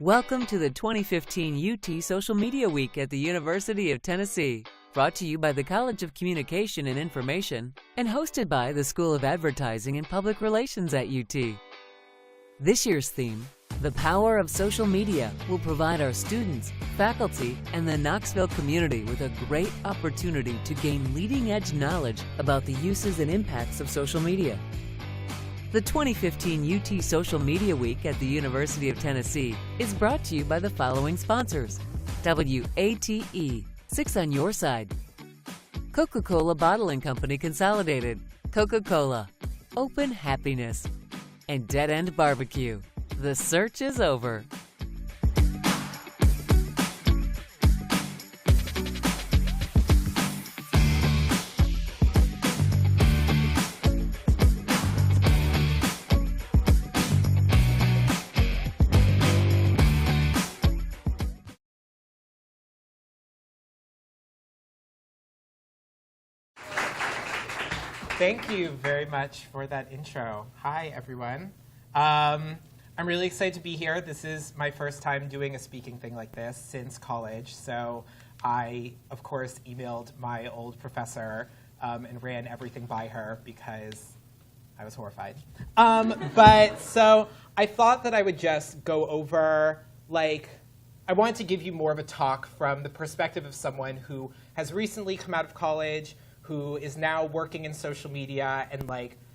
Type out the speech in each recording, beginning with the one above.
Welcome to the 2015 UT Social Media Week at the University of Tennessee, brought to you by the College of Communication and Information and hosted by the School of Advertising and Public Relations at UT. This year's theme, The Power of Social Media, will provide our students, faculty, and the Knoxville community with a great opportunity to gain leading-edge knowledge about the uses and impacts of social media. The 2015 UT Social Media Week at the University of Tennessee is brought to you by the following sponsors: WATE, 6 on your side; Coca-Cola Bottling Company Consolidated, Coca-Cola, Open Happiness, and Dead End Barbecue. The search is over. Thank you very much for that intro. Hi, everyone. I'm really excited to be here. This is my first time doing a speaking thing like this since college. So I, of course, emailed my old professor and ran everything by her because I was horrified. But so I thought that I would just go over, I wanted to give you more of a talk from the perspective of someone who has recently come out of college, who is now working in social media and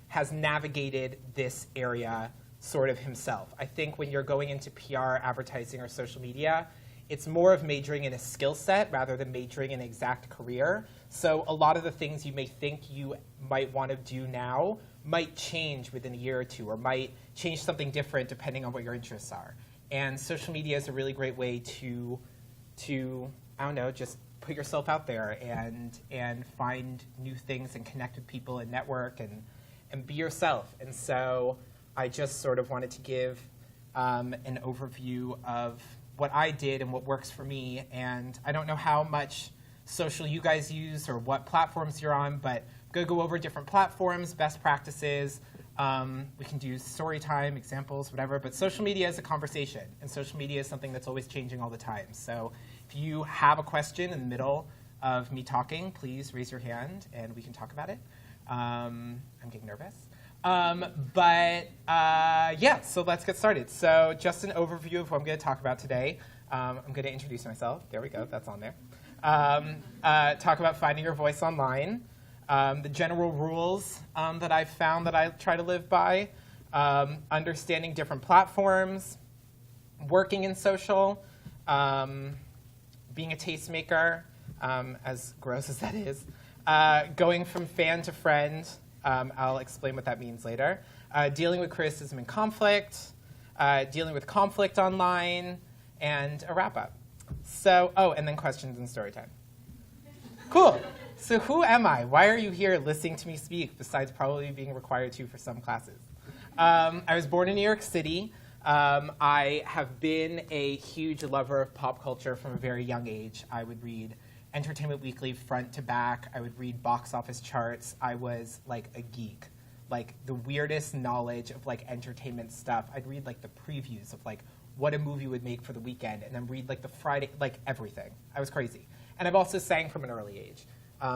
has navigated this area sort of himself. I think when you're going into PR, advertising, or social media, it's more of majoring in a skill set rather than majoring in an exact career. So a lot of the things you may think you might want to do now might change within a year or two, or might change something different depending on what your interests are. And social media is a really great way to I don't know, just put yourself out there and find new things and connect with people and network and be yourself. And so I just sort of wanted to give an overview of what I did and what works for me. And I don't know how much social you guys use or what platforms you're on, but I'm going to go over different platforms, best practices. We can do story time, examples, whatever. But social media is a conversation, and social media is something that's always changing all the time. So if you have a question in the middle of me talking, please raise your hand and we can talk about it. I'm getting nervous. Yeah, so let's get started. So just an overview of what I'm going to talk about today. I'm going to introduce myself. There we go. That's on there. Talk about finding your voice online. The general rules that I've found that I try to live by. Understanding different platforms. Working in social. Being a tastemaker, as gross as that is, going from fan to friend. I'll explain what that means later. Dealing with criticism and conflict, dealing with conflict online, and a wrap-up. So, and then questions and story time. Cool. So who am I? Why are you here listening to me speak, besides probably being required to for some classes? I was born in New York City. I have been a huge lover of pop culture from a very young age. I would read Entertainment Weekly front to back. I would read box office charts. I was like a geek, the weirdest knowledge of entertainment stuff. I'd read the previews of what a movie would make for the weekend, and then read the Friday, everything. I was crazy. And I've also sang from an early age.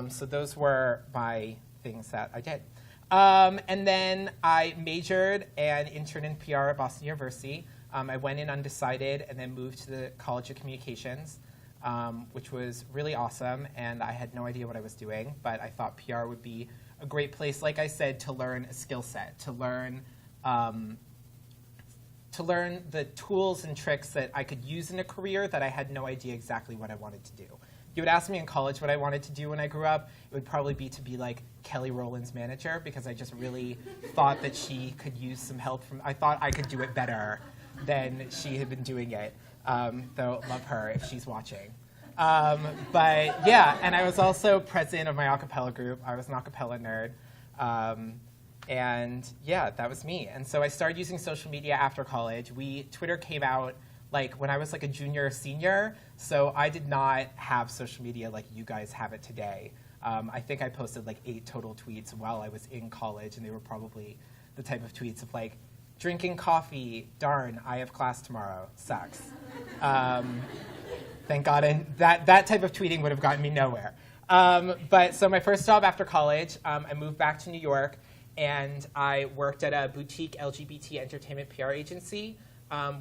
So those were my things that I did. And then I majored and interned in PR at Boston University. I went in undecided and then moved to the College of Communications, which was really awesome. And I had no idea what I was doing, but I thought PR would be a great place, like I said, to learn a skill set, to learn the tools and tricks that I could use in a career that I had no idea exactly what I wanted to do. You would ask me in college what I wanted to do when I grew up, it would probably be to be Kelly Rowland's manager, because I just really thought that she could use some help from, I thought I could do it better than she had been doing it, though love her if she's watching. But yeah, and I was also president of my a cappella group. I was an a cappella nerd. And yeah, that was me. And so I started using social media after college. Twitter came out when I was a junior or senior, so I did not have social media like you guys have it today. I think I posted 8 total tweets while I was in college, and they were probably the type of tweets of drinking coffee, darn, I have class tomorrow, sucks. Thank God, and that type of tweeting would have gotten me nowhere. But so my first job after college, I moved back to New York, and I worked at a boutique LGBT entertainment PR agency.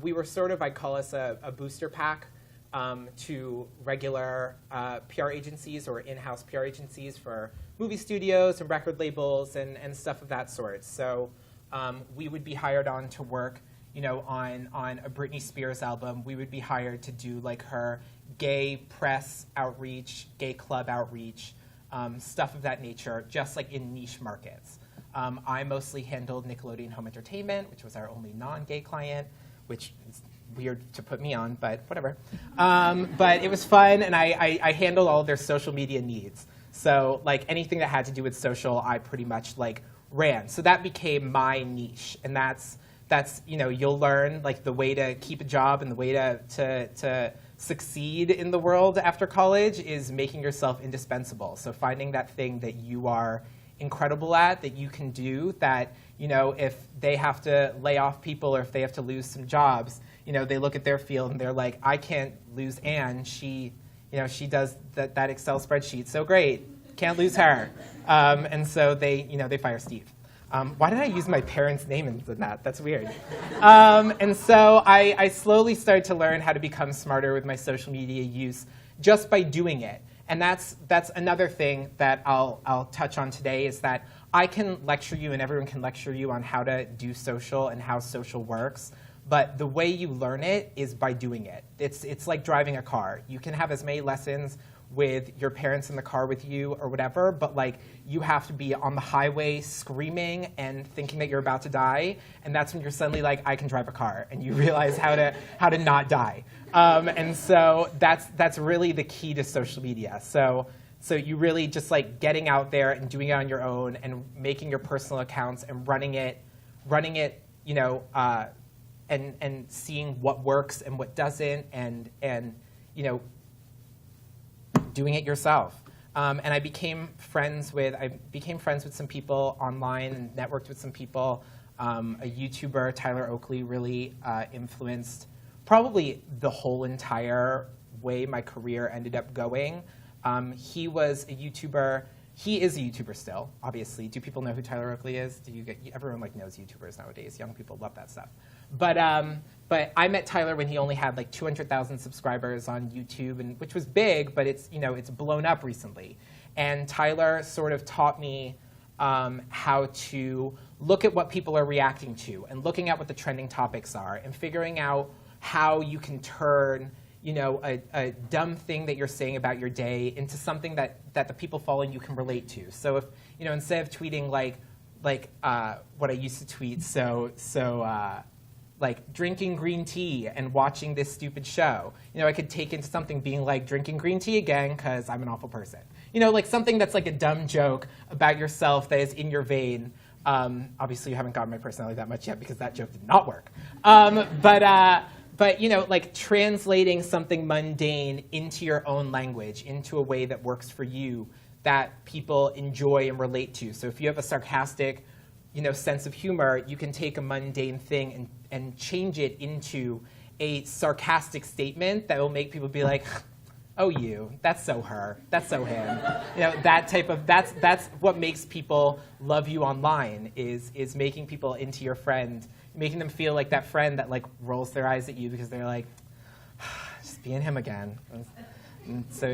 We were sort of, I'd call us a booster pack to regular PR agencies or in-house PR agencies for movie studios and record labels and stuff of that sort. So we would be hired on to work, on a Britney Spears album. We would be hired to do like her gay press outreach, gay club outreach, stuff of that nature, just like in niche markets. I mostly handled Nickelodeon Home Entertainment, which was our only non-gay client, which is weird to put me on, but whatever. But it was fun, and I handled all of their social media needs. So like anything that had to do with social, I pretty much like ran. So that became my niche, and that's you'll learn like the way to keep a job and the way to succeed in the world after college is making yourself indispensable. So finding that thing that you are incredible at, that you can do, that if they have to lay off people or if they have to lose some jobs, they look at their field and they're like, I can't lose Anne. She does that Excel spreadsheet so great. Can't lose her. And so they fire Steve. Why did I use my parents' name in that? That's weird. And so I slowly started to learn how to become smarter with my social media use just by doing it. And that's another thing that I'll touch on today is that I can lecture you and everyone can lecture you on how to do social and how social works. But the way you learn it is by doing it. It's like driving a car. You can have as many lessons with your parents in the car with you or whatever, but like you have to be on the highway screaming and thinking that you're about to die, and that's when you're suddenly like, I can drive a car, and you realize how to not die. And so that's really the key to social media. So you really just like getting out there and doing it on your own and making your personal accounts and running it, and seeing what works and what doesn't, and doing it yourself. And I became friends with some people online and networked with some people. A YouTuber, Tyler Oakley, really influenced probably the whole entire way my career ended up going. He was a YouTuber. He is a YouTuber still, obviously. Do people know who Tyler Oakley is? Everyone like knows YouTubers nowadays. Young people love that stuff. But I met Tyler when he only had like 200,000 subscribers on YouTube, and which was big, but it's blown up recently. And Tyler sort of taught me how to look at what people are reacting to, and looking at what the trending topics are, and figuring out how you can turn a dumb thing that you're saying about your day into something that the people following you can relate to. So if instead of tweeting like what I used to tweet, like drinking green tea and watching this stupid show, I could take into something being like drinking green tea again because I'm an awful person. Like something that's like a dumb joke about yourself that is in your vein. Obviously, you haven't gotten my personality that much yet because that joke did not work. But like translating something mundane into your own language, into a way that works for you, that people enjoy and relate to. So if you have a sarcastic, sense of humor, you can take a mundane thing and change it into a sarcastic statement that will make people be like, oh, that's so her, that's so him. That type of, that's what makes people love you online, is making people into your friend, making them feel like that friend that like rolls their eyes at you because they're like, just being him again. And so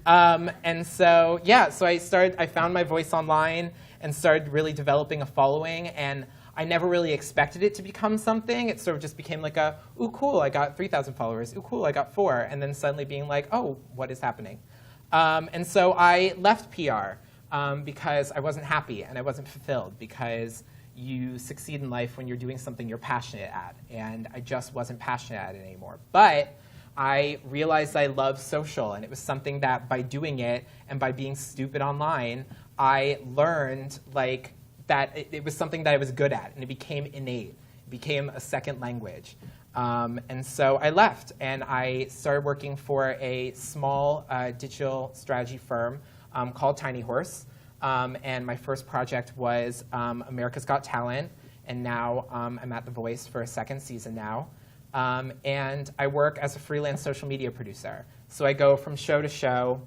I found my voice online and started really developing a following, and I never really expected it to become something. It sort of just became like ooh, cool, I got 3,000 followers. Ooh, cool, I got 4. And then suddenly being like, oh, what is happening? And so I left PR because I wasn't happy and I wasn't fulfilled, because you succeed in life when you're doing something you're passionate at, and I just wasn't passionate at it anymore. But I realized I love social, and it was something that by doing it and by being stupid online, I learned like that it was something that I was good at, and it became innate. It became a second language. And so I left, and I started working for a small digital strategy firm called Tiny Horse. And my first project was America's Got Talent. and now I'm at The Voice for a second season now. And I work as a freelance social media producer. So I go from show to show,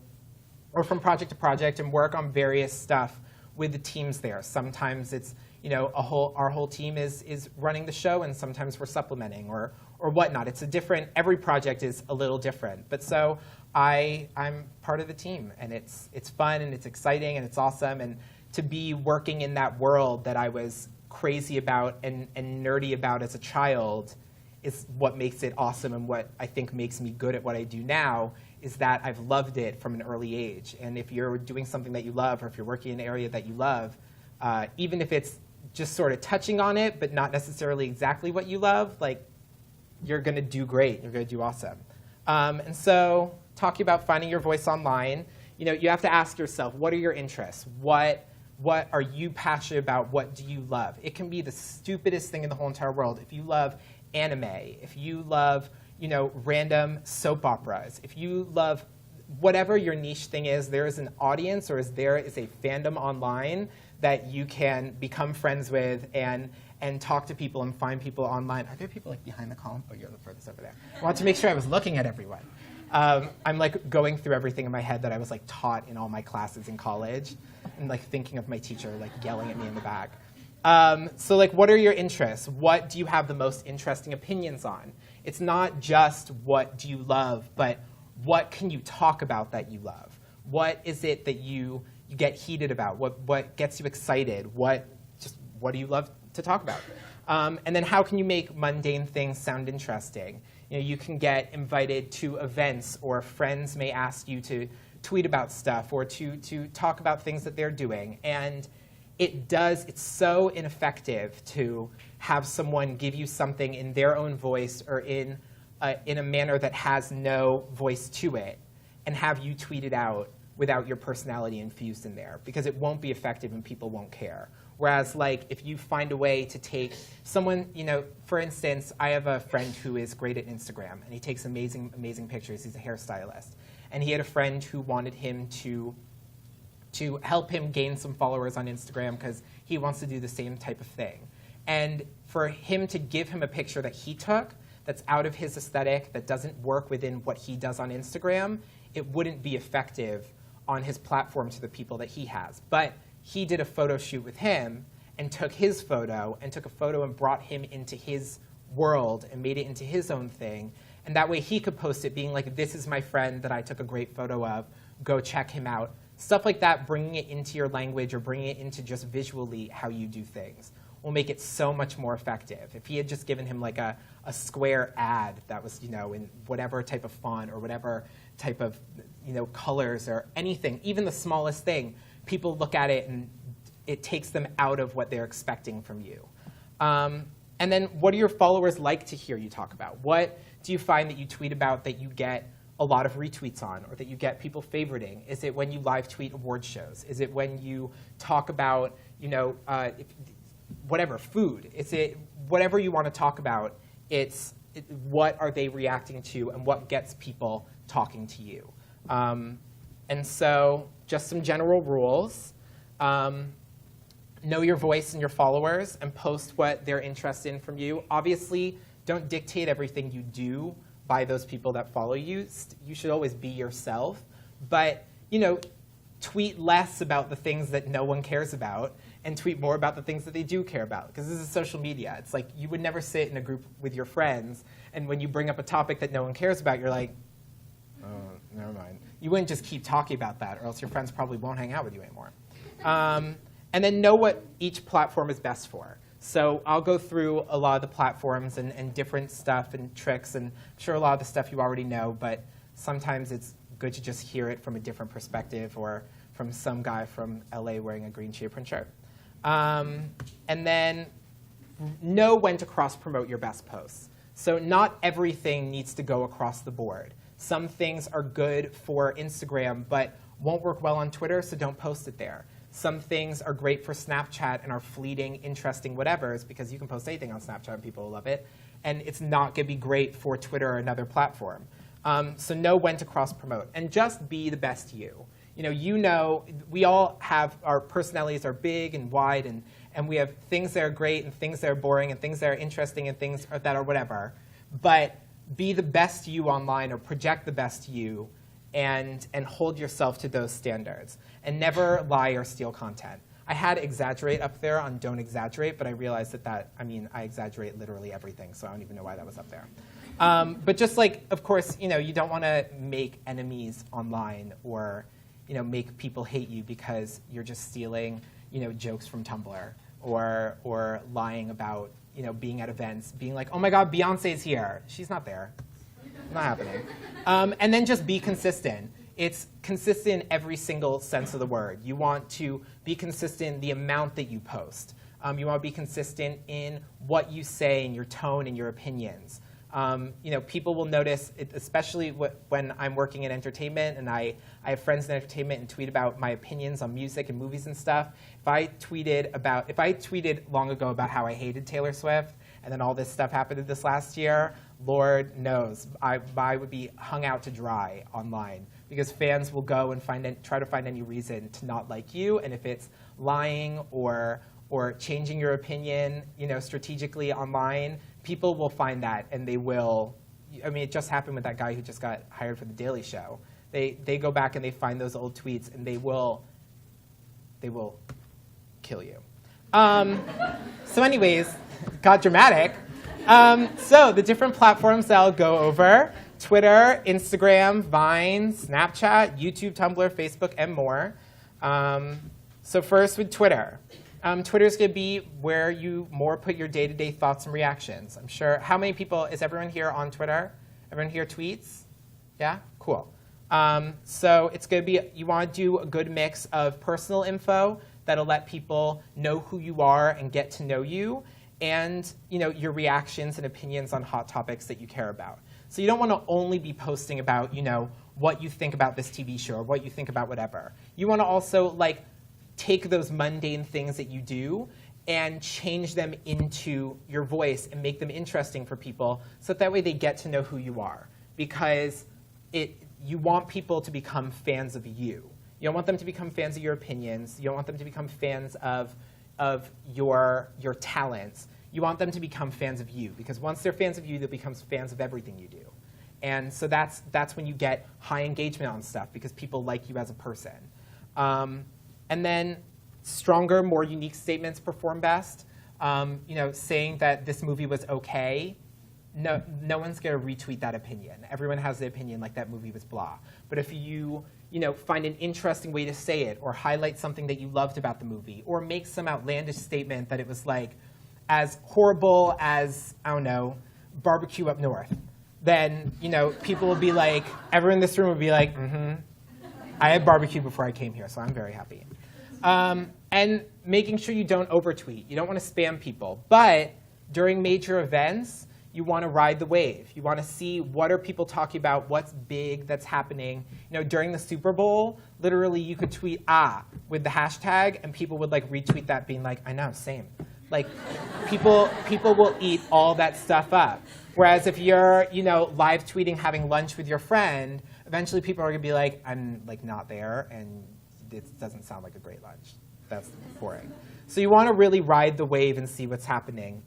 or from project to project, and work on various stuff with the teams there. Sometimes it's, our whole team is running the show, and sometimes we're supplementing or whatnot. It's a different, every project is a little different. But so I'm part of the team, and it's fun, and it's exciting, and it's awesome. And to be working in that world that I was crazy about and nerdy about as a child is what makes it awesome, and what I think makes me good at what I do now is that I've loved it from an early age. And if you're doing something that you love, or if you're working in an area that you love, even if it's just sort of touching on it, but not necessarily exactly what you love, like, you're going to do great. You're going to do awesome. And so talking about finding your voice online, you have to ask yourself, what are your interests? What are you passionate about? What do you love? It can be the stupidest thing in the whole entire world. If you love anime, if you love random soap operas, if you love whatever your niche thing is, there is an audience, or there is a fandom online that you can become friends with and talk to people and find people online. Are there people like behind the column? Oh, you're the furthest over there. I want to make sure I was looking at everyone. I'm like going through everything in my head that I was like taught in all my classes in college, and like thinking of my teacher like yelling at me in the back. So like, what are your interests? What do you have the most interesting opinions on? It's not just what do you love, but what can you talk about that you love? What is it that you get heated about? What gets you excited? What do you love to talk about? And then how can you make mundane things sound interesting? You can get invited to events, or friends may ask you to tweet about stuff, or to talk about things that they're doing. And it's so ineffective to have someone give you something in their own voice, or in a manner that has no voice to it, and have you tweet it out without your personality infused in there, because it won't be effective and people won't care. Whereas, like, if you find a way to take someone, for instance, I have a friend who is great at Instagram, and he takes amazing, amazing pictures. He's a hairstylist. And he had a friend who wanted him to help him gain some followers on Instagram, because he wants to do the same type of thing. And for him to give him a picture that he took that's out of his aesthetic, that doesn't work within what he does on Instagram, it wouldn't be effective on his platform to the people that he has. But he did a photo shoot with him, and took his photo, and took a photo and brought him into his world and made it into his own thing. And that way he could post it being like, this is my friend that I took a great photo of, go check him out. Stuff like that, bringing it into your language, or bringing it into just visually how you do things, will make it so much more effective. If he had just given him like a square ad that was, in whatever type of font, or whatever type of, colors, or anything, even the smallest thing, people look at it and it takes them out of what they're expecting from you. And then what do your followers like to hear you talk about? What do you find that you tweet about that you get a lot of retweets on, or that you get people favoriting? Is it when you live tweet award shows? Is it when you talk about, whatever, food? Is it whatever you want to talk about? What are they reacting to, and what gets people talking to you? And so just some general rules. Know your voice and your followers, and post what they're interested in from you. Obviously, don't dictate everything you do by those people that follow you. You should always be yourself. But tweet less about the things that no one cares about, and tweet more about the things that they do care about. Because this is social media. It's like you would never sit in a group with your friends, and when you bring up a topic that no one cares about, you're like, oh, never mind. You wouldn't just keep talking about that, or else your friends probably won't hang out with you anymore. And then know what each platform is best for. So I'll go through a lot of the platforms and different stuff and tricks, and I'm sure a lot of the stuff you already know, but sometimes it's good to just hear it from a different perspective, or from some guy from LA wearing a green cheetah print shirt. And then know when to cross-promote your best posts. So not everything needs to go across the board. Some things are good for Instagram, but won't work well on Twitter, so don't post it there. Some things are great for Snapchat and are fleeting, interesting whatevers, because you can post anything on Snapchat and people will love it. And it's not going to be great for Twitter or another platform. So know when to cross-promote. And just be the best you. We all have, our personalities are big and wide, and we have things that are great and things that are boring and things that are interesting and things that are whatever. But be the best you online, or project the best you, and hold yourself to those standards. And never lie or steal content. I had exaggerate up there on don't exaggerate, but I realized I exaggerate literally everything, so I don't even know why that was up there. But just like, of course, you don't want to make enemies online, or make people hate you because you're just stealing jokes from Tumblr, or lying about being at events, being like, oh my God, Beyonce's here. She's not there. Not happening. And then just be consistent. It's consistent in every single sense of the word. You want to be consistent in the amount that you post. You want to be consistent in what you say, and your tone, and your opinions. People will notice, especially when I'm working in entertainment, and I have friends in entertainment and tweet about my opinions on music and movies and stuff. If I tweeted long ago about how I hated Taylor Swift, and then all this stuff happened this last year, Lord knows, I would be hung out to dry online, because fans will go and try to find any reason to not like you, and if it's lying or changing your opinion, strategically online, people will find that, and they will. It just happened with that guy who just got hired for The Daily Show. They go back and they find those old tweets, and they will kill you. So anyways, got dramatic. So the different platforms that I'll go over: Twitter, Instagram, Vine, Snapchat, YouTube, Tumblr, Facebook, and more. So first with Twitter. Twitter's going to be where you more put your day-to-day thoughts and reactions. I'm sure, how many people, is everyone here on Twitter? Everyone here tweets? Yeah? Cool. So it's going to be, you want to do a good mix of personal info that'll let people know who you are and get to know you, and your reactions and opinions on hot topics that you care about. So you don't want to only be posting about what you think about this TV show, or what you think about whatever. You want to also take those mundane things that you do and change them into your voice and make them interesting for people, so that way they get to know who you are. Because you want people to become fans of you. You don't want them to become fans of your opinions. You don't want them to become fans of your talents. You want them to become fans of you, because once they're fans of you, they'll become fans of everything you do. And so that's when you get high engagement on stuff, because people like you as a person. And then stronger, more unique statements perform best. Saying that this movie was okay, no one's going to retweet that opinion. Everyone has the opinion like that movie was blah. But if you find an interesting way to say it, or highlight something that you loved about the movie, or make some outlandish statement that it was as horrible as, I don't know, barbecue up north, then people will be like, everyone in this room would be like, I had barbecue before I came here, so I'm very happy. And making sure you don't overtweet. You don't want to spam people. But during major events, you want to ride the wave. You want to see what are people talking about, what's big that's happening. During the Super Bowl, literally you could tweet with the hashtag, and people would retweet that, being like, I know, same. People will eat all that stuff up. Whereas if you're live tweeting having lunch with your friend, eventually people are going to be like, I'm not there, and it doesn't sound like a great lunch. That's boring. So you want to really ride the wave and see what's happening.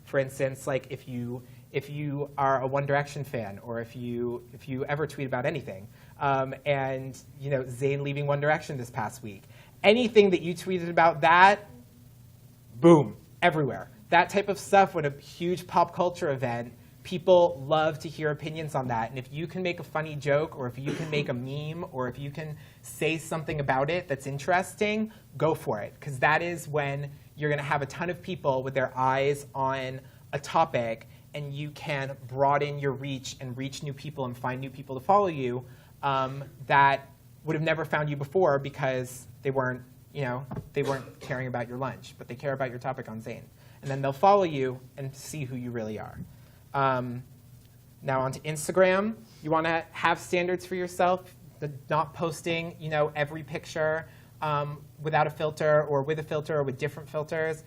For instance, if you are a One Direction fan, or if you ever tweet about anything, and Zayn leaving One Direction this past week, anything that you tweeted about that, boom, everywhere. That type of stuff, when a huge pop culture event, people love to hear opinions on that. And if you can make a funny joke, or if you can make a meme, or if you can say something about it that's interesting, go for it. Because that is when you're going to have a ton of people with their eyes on a topic, and you can broaden your reach and reach new people and find new people to follow you that would have never found you before, because they weren't caring about your lunch, but they care about your topic on Zayn. And then they'll follow you and see who you really are. Now onto Instagram. You want to have standards for yourself, not posting every picture without a filter, or with a filter, or with different filters.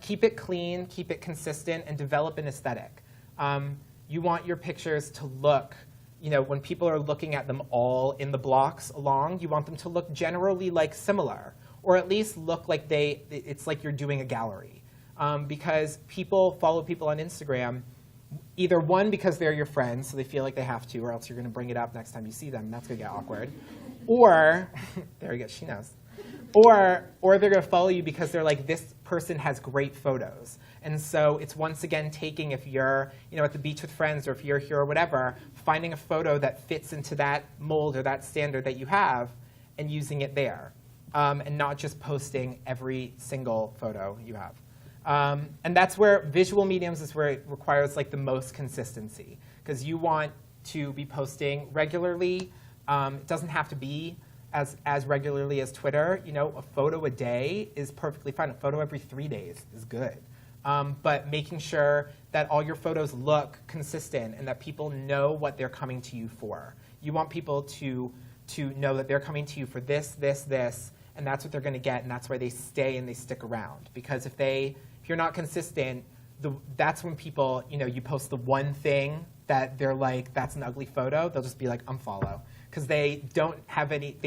Keep it clean, keep it consistent, and develop an aesthetic. You want your pictures to look when people are looking at them all in the blocks along, you want them to look generally like similar, or at least look like it's like you're doing a gallery. Because people follow people on Instagram, either one, because they're your friends, so they feel like they have to, or else you're going to bring it up next time you see them, and that's going to get awkward. Or, there we go, she knows. Or they're going to follow you because they're like, this person has great photos. And so it's once again taking, if you're at the beach with friends, or if you're here or whatever, finding a photo that fits into that mold or that standard that you have and using it there. And not just posting every single photo you have. And that's where visual mediums is where it requires like the most consistency, because you want to be posting regularly. It doesn't have to be as regularly as Twitter. A photo a day is perfectly fine. A photo every 3 days is good. But making sure that all your photos look consistent and that people know what they're coming to you for. You want people to know that they're coming to you for this, this, this, and that's what they're going to get, and that's why they stay and they stick around. Because if you're not consistent, that's when people, you post the one thing that they're like, that's an ugly photo, they'll just be like, unfollow. Because they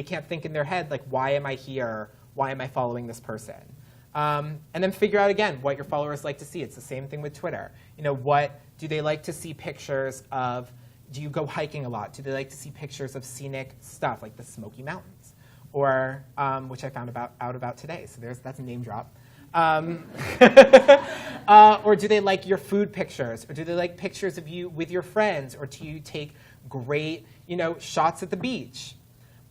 can't think in their head, like, why am I here? Why am I following this person? And then figure out, again, what your followers like to see. It's the same thing with Twitter. What do they like to see pictures of? Do you go hiking a lot? Do they like to see pictures of scenic stuff, like the Smoky Mountains? Or, which I found out about today, so that's a name drop. Or do they like your food pictures? Or do they like pictures of you with your friends? Or do you take great, shots at the beach?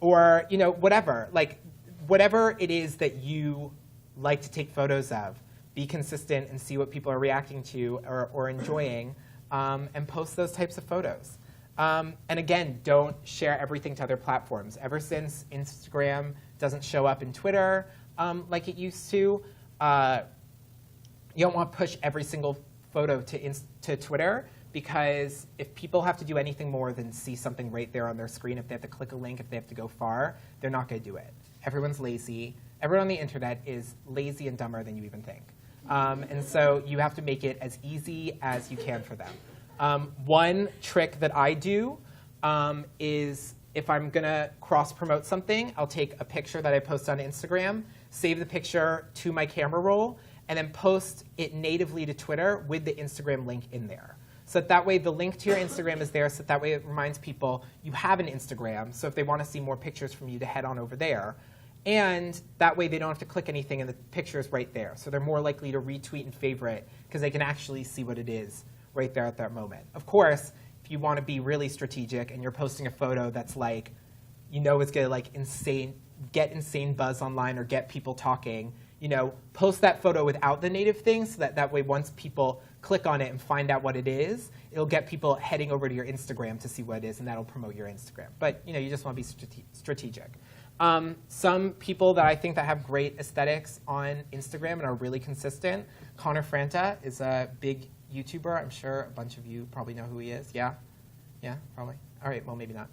Or, whatever. Like, whatever it is that you like to take photos of, be consistent and see what people are reacting to or enjoying, and post those types of photos. And again, don't share everything to other platforms. Ever since Instagram doesn't show up in Twitter like it used to, you don't want to push every single photo to Twitter, because if people have to do anything more than see something right there on their screen, if they have to click a link, if they have to go far, they're not going to do it. Everyone's lazy. Everyone on the internet is lazy and dumber than you even think. And so you have to make it as easy as you can for them. One trick that I do is, if I'm going to cross-promote something, I'll take a picture that I post on Instagram, save the picture to my camera roll, and then post it natively to Twitter with the Instagram link in there. So that way the link to your Instagram is there, so that way it reminds people you have an Instagram, so if they want to see more pictures from you, to head on over there. And that way they don't have to click anything, and the picture is right there. So they're more likely to retweet and favorite, because they can actually see what it is right there at that moment. Of course, if you want to be really strategic and you're posting a photo that's like, it's going to like get insane buzz online or get people talking, post that photo without the native thing, so that way once people click on it and find out what it is, it'll get people heading over to your Instagram to see what it is, and that'll promote your Instagram. But you just want to be strategic. Some people that I think that have great aesthetics on Instagram and are really consistent, Connor Franta is a big YouTuber. I'm sure a bunch of you probably know who he is. Yeah? Yeah, probably. All right, well, maybe not.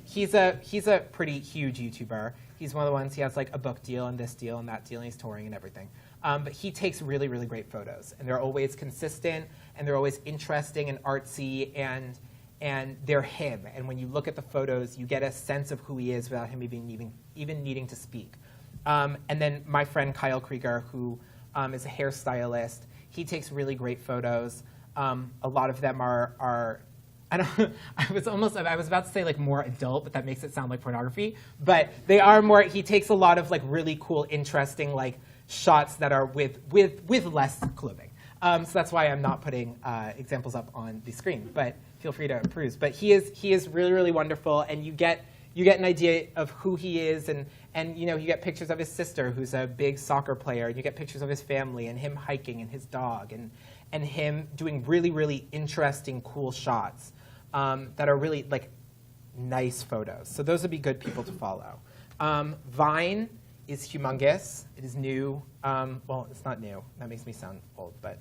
He's a pretty huge YouTuber. He's one of the ones, he has like a book deal and this deal and that deal, and he's touring and everything. But he takes really, really great photos, and they're always consistent, and they're always interesting and artsy, and they're him. And when you look at the photos, you get a sense of who he is without him even needing to speak. And then my friend Kyle Krieger, who is a hairstylist, he takes really great photos. A lot of them are I was about to say like more adult, but that makes it sound like pornography. But they are more. He takes a lot of like really cool, interesting like shots that are with less clothing. So that's why I'm not putting examples up on the screen. But feel free to peruse. But he is really, really wonderful, and you get an idea of who he is, and you get pictures of his sister, who's a big soccer player, and you get pictures of his family and him hiking and his dog, and him doing really, really interesting, cool shots that are really like nice photos. So those would be good people to follow. Vine is humongous. It is new. Well, it's not new. That makes me sound old, but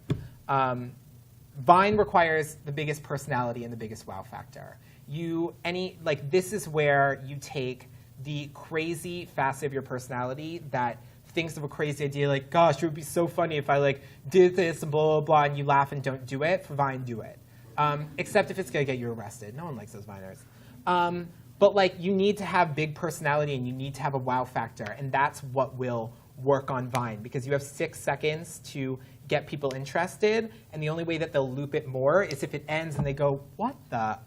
Vine requires the biggest personality and the biggest wow factor. This is where you take the crazy facet of your personality that thinks of a crazy idea, like, gosh, it would be so funny if I like did this and blah, blah, blah, and you laugh and don't do it. For Vine, do it. except if it's going to get you arrested. No one likes those Viners. But like, you need to have big personality and you need to have a wow factor, and that's what will work on Vine, because you have 6 seconds to get people interested, and the only way that they'll loop it more is if it ends and they go, what the,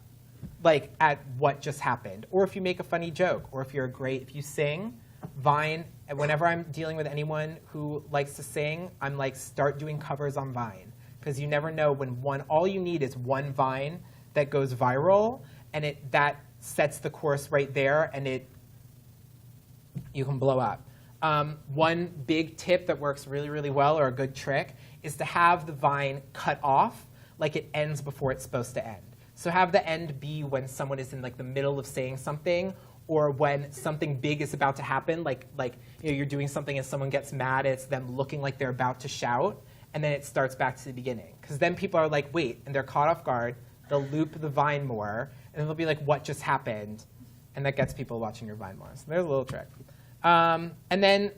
like, at what just happened. Or if you make a funny joke, or if if you sing, Vine, and whenever I'm dealing with anyone who likes to sing, I'm like, start doing covers on Vine. Because you never know when all you need is one Vine that goes viral, and that sets the course right there, and you can blow up. One big tip that works really, really well, or a good trick, is to have the Vine cut off like it ends before it's supposed to end. So have the end be when someone is in like the middle of saying something, or when something big is about to happen, like you're doing something and someone gets mad, it's them looking like they're about to shout, and then it starts back to the beginning. Because then people are like, wait, and they're caught off guard, they'll loop the Vine more, and they'll be like, what just happened? And that gets people watching your Vine more. So there's a little trick. And then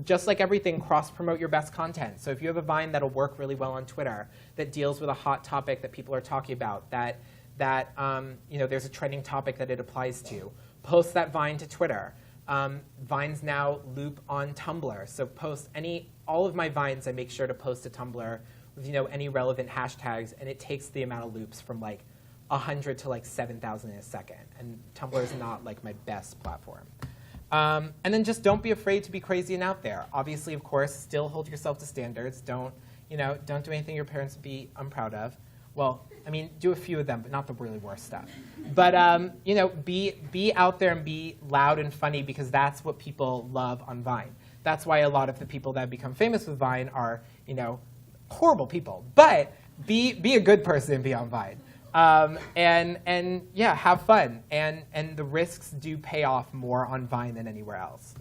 just like everything, cross-promote your best content. So if you have a Vine that'll work really well on Twitter, that deals with a hot topic that people are talking about, that there's a trending topic that it applies to, post that Vine to Twitter. Vines now loop on Tumblr. So all of my Vines, I make sure to post to Tumblr with any relevant hashtags, and it takes the amount of loops from like 100 to like 7,000 in a second. And Tumblr is not like my best platform. And then just don't be afraid to be crazy and out there. Obviously, of course, still hold yourself to standards. Don't do anything your parents would be unproud of. Well, I mean, do a few of them, but not the really worst stuff. But be out there and be loud and funny, because that's what people love on Vine. That's why a lot of the people that become famous with Vine are horrible people. But be a good person and be on Vine. And yeah, have fun. And the risks do pay off more on Vine than anywhere else.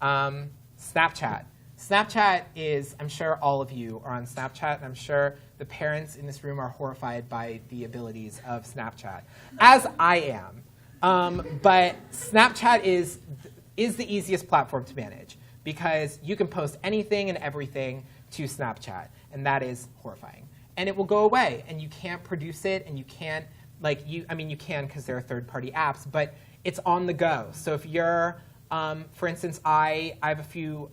Snapchat. Snapchat is, I'm sure all of you are on Snapchat, and I'm sure the parents in this room are horrified by the abilities of Snapchat, as I am. But Snapchat is the easiest platform to manage, because you can post anything and everything to Snapchat, and that is horrifying. And it will go away, and you can't produce it, and you can't, you can because there are third-party apps, but it's on the go. So if you're, for instance, I have a few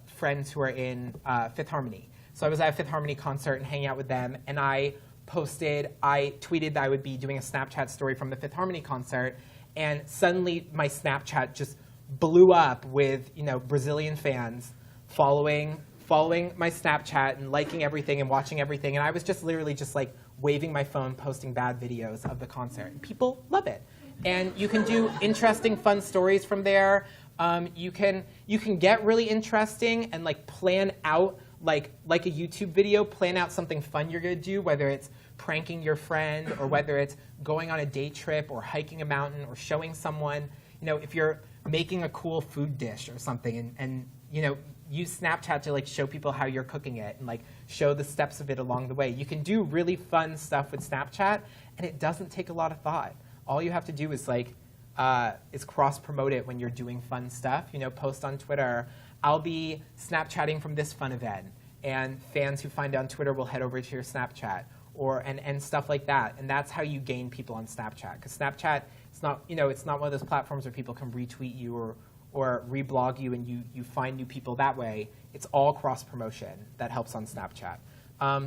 friends who are in Fifth Harmony. So I was at a Fifth Harmony concert and hanging out with them, and I tweeted that I would be doing a Snapchat story from the Fifth Harmony concert, and suddenly my Snapchat just blew up with Brazilian fans following my Snapchat and liking everything and watching everything, and I was just literally just like waving my phone, posting bad videos of the concert. And people love it. And you can do interesting, fun stories from there. You can get really interesting and like plan out like a YouTube video, plan out something fun you're gonna do, whether it's pranking your friend or whether it's going on a day trip or hiking a mountain or showing someone, if you're making a cool food dish or something, and use Snapchat to like show people how you're cooking it and like show the steps of it along the way. You can do really fun stuff with Snapchat, and it doesn't take a lot of thought. All you have to do is cross-promote it when you're doing fun stuff. Post on Twitter, I'll be Snapchatting from this fun event, and fans who find it on Twitter will head over to your Snapchat, and stuff like that. And that's how you gain people on Snapchat. Because Snapchat, it's not one of those platforms where people can retweet you or reblog you and you find new people that way. It's all cross-promotion that helps on Snapchat.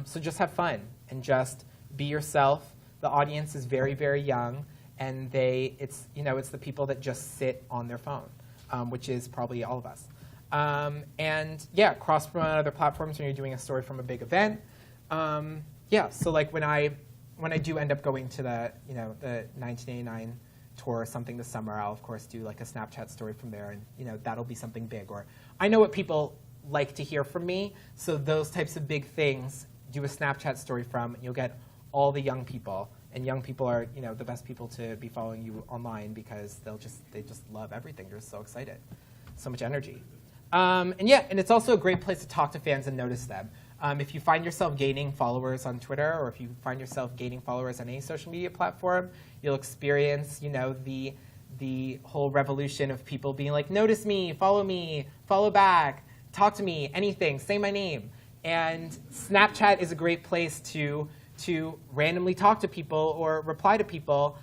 So just have fun and just be yourself. The audience is very, very young, and it's the people that just sit on their phone, which is probably all of us. And yeah, cross-promote on other platforms when you're doing a story from a big event. Yeah, so like when I do end up going to the 1989 tour or something this summer, I'll of course do like a Snapchat story from there, and that'll be something big. Or I know what people like to hear from me, so those types of big things, do a Snapchat story from, and you'll get all the young people. And young people are the best people to be following you online, because they just love everything. They're so excited, so much energy. And it's also a great place to talk to fans and notice them. If you find yourself gaining followers on Twitter, or if you find yourself gaining followers on any social media platform, you'll experience, the whole revolution of people being like, notice me, follow back, talk to me, anything, say my name. And Snapchat is a great place to to randomly talk to people or reply to people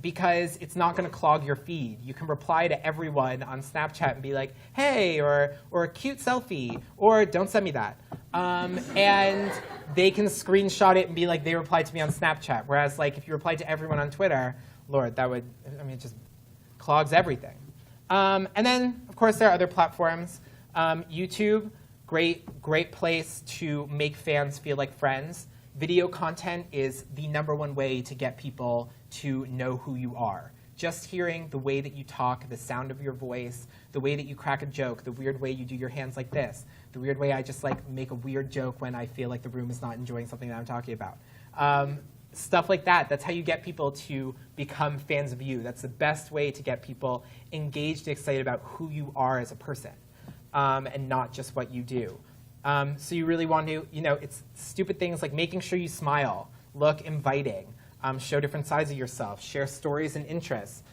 because it's not going to clog your feed. You can reply to everyone on Snapchat and be like, hey, or a cute selfie, or don't send me that. And they can screenshot it and be like, they replied to me on Snapchat. Whereas like if you reply to everyone on Twitter, Lord, that would, I mean, it just clogs everything. And then, of course, there are other platforms. YouTube, great place to make fans feel like friends. Video content is the #1 way to get people to know who you are. Just hearing the way that you talk, the sound of your voice, the way that you crack a joke, the weird way you do your hands like this, the weird way I just like make a weird joke when I feel like the room is not enjoying something that I'm talking about. Stuff like that, that's how you get people to become fans of you. That's the best way to get people engaged and excited about who you are as a person, and not just what you do. So you really want to, it's stupid things like making sure you smile, look inviting, show different sides of yourself, share stories and interests,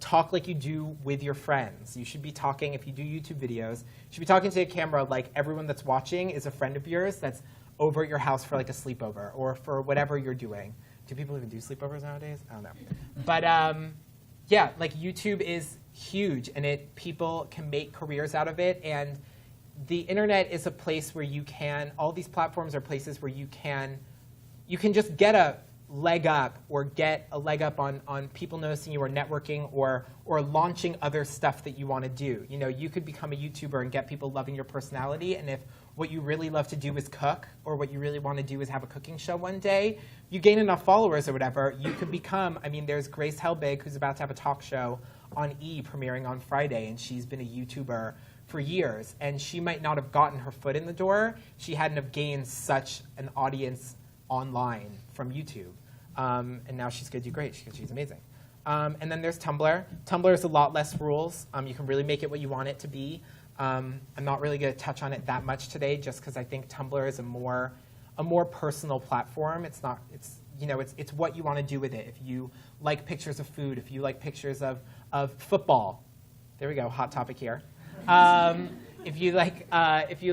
talk like you do with your friends. You should be talking, if you do YouTube videos, you should be talking to a camera like everyone that's watching is a friend of yours that's over at your house for like a sleepover or for whatever you're doing. Do people even do sleepovers nowadays? I don't know. But yeah, like YouTube is huge, and people can make careers out of it. And the internet is a place where you can, all these platforms are places where you can just get a leg up or get a leg up on people noticing you or networking or launching other stuff that you want to do. You could become a YouTuber and get people loving your personality, and if what you really love to do is cook, or what you really want to do is have a cooking show one day, you gain enough followers or whatever, you could become, there's Grace Helbig, who's about to have a talk show on E! Premiering on Friday, and she's been a YouTuber for years, and she might not have gotten her foot in the door. She hadn't have gained such an audience online from YouTube. And now she's going to do great because she's amazing. And then there's Tumblr. Tumblr is a lot less rules. You can really make it what you want it to be. I'm not really going to touch on it that much today, just because I think Tumblr is a more personal platform. It's not. It's what you want to do with it. If you like pictures of food, if you like pictures of football, there we go. Hot topic here. If you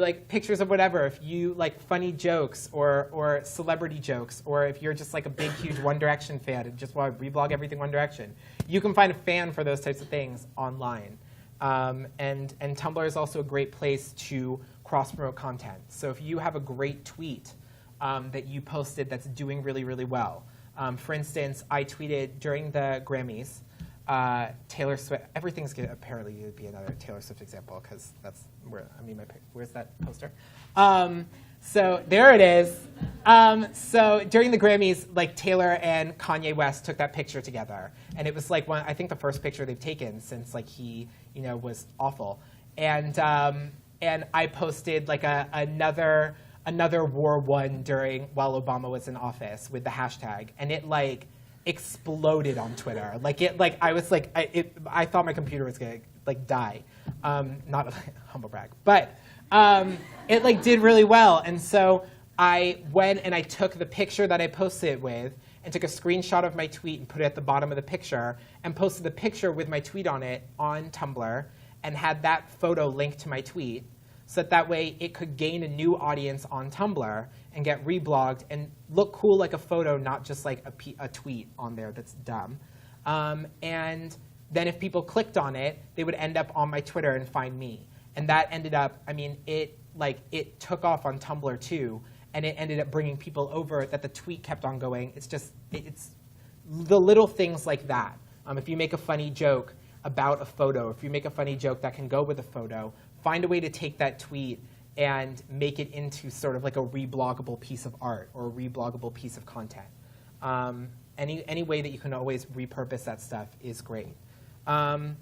like pictures of whatever, if you like funny jokes or celebrity jokes, or if you're just like a big, huge One Direction fan and just want to reblog everything One Direction, you can find a fan for those types of things online. And Tumblr is also a great place to cross-promote content. So if you have a great tweet that you posted that's doing really, really well. For instance, I tweeted during the Grammys, Taylor Swift, everything's going to apparently be another Taylor Swift example, because that's where, where's that poster? So there it is. So during the Grammys, like Taylor and Kanye West took that picture together, and it was like I think the first picture they've taken since like he, was awful. And I posted like another war won while Obama was in office with the hashtag, and it like exploded on Twitter. I thought my computer was gonna like die. Not a humble brag, but it like did really well. And so I went and I took the picture that I posted it with and took a screenshot of my tweet and put it at the bottom of the picture and posted the picture with my tweet on it on Tumblr and had that photo linked to my tweet, so that way it could gain a new audience on Tumblr and get reblogged and look cool like a photo, not just like a tweet on there that's dumb. And then if people clicked on it, they would end up on my Twitter and find me. And that ended up, it took off on Tumblr too, and it ended up bringing people over that the tweet kept on going. It's the little things like that. If you make a funny joke about a photo, if you make a funny joke that can go with a photo, find a way to take that tweet and make it into sort of like a rebloggable piece of art or a rebloggable piece of content. Any way that you can always repurpose that stuff is great. And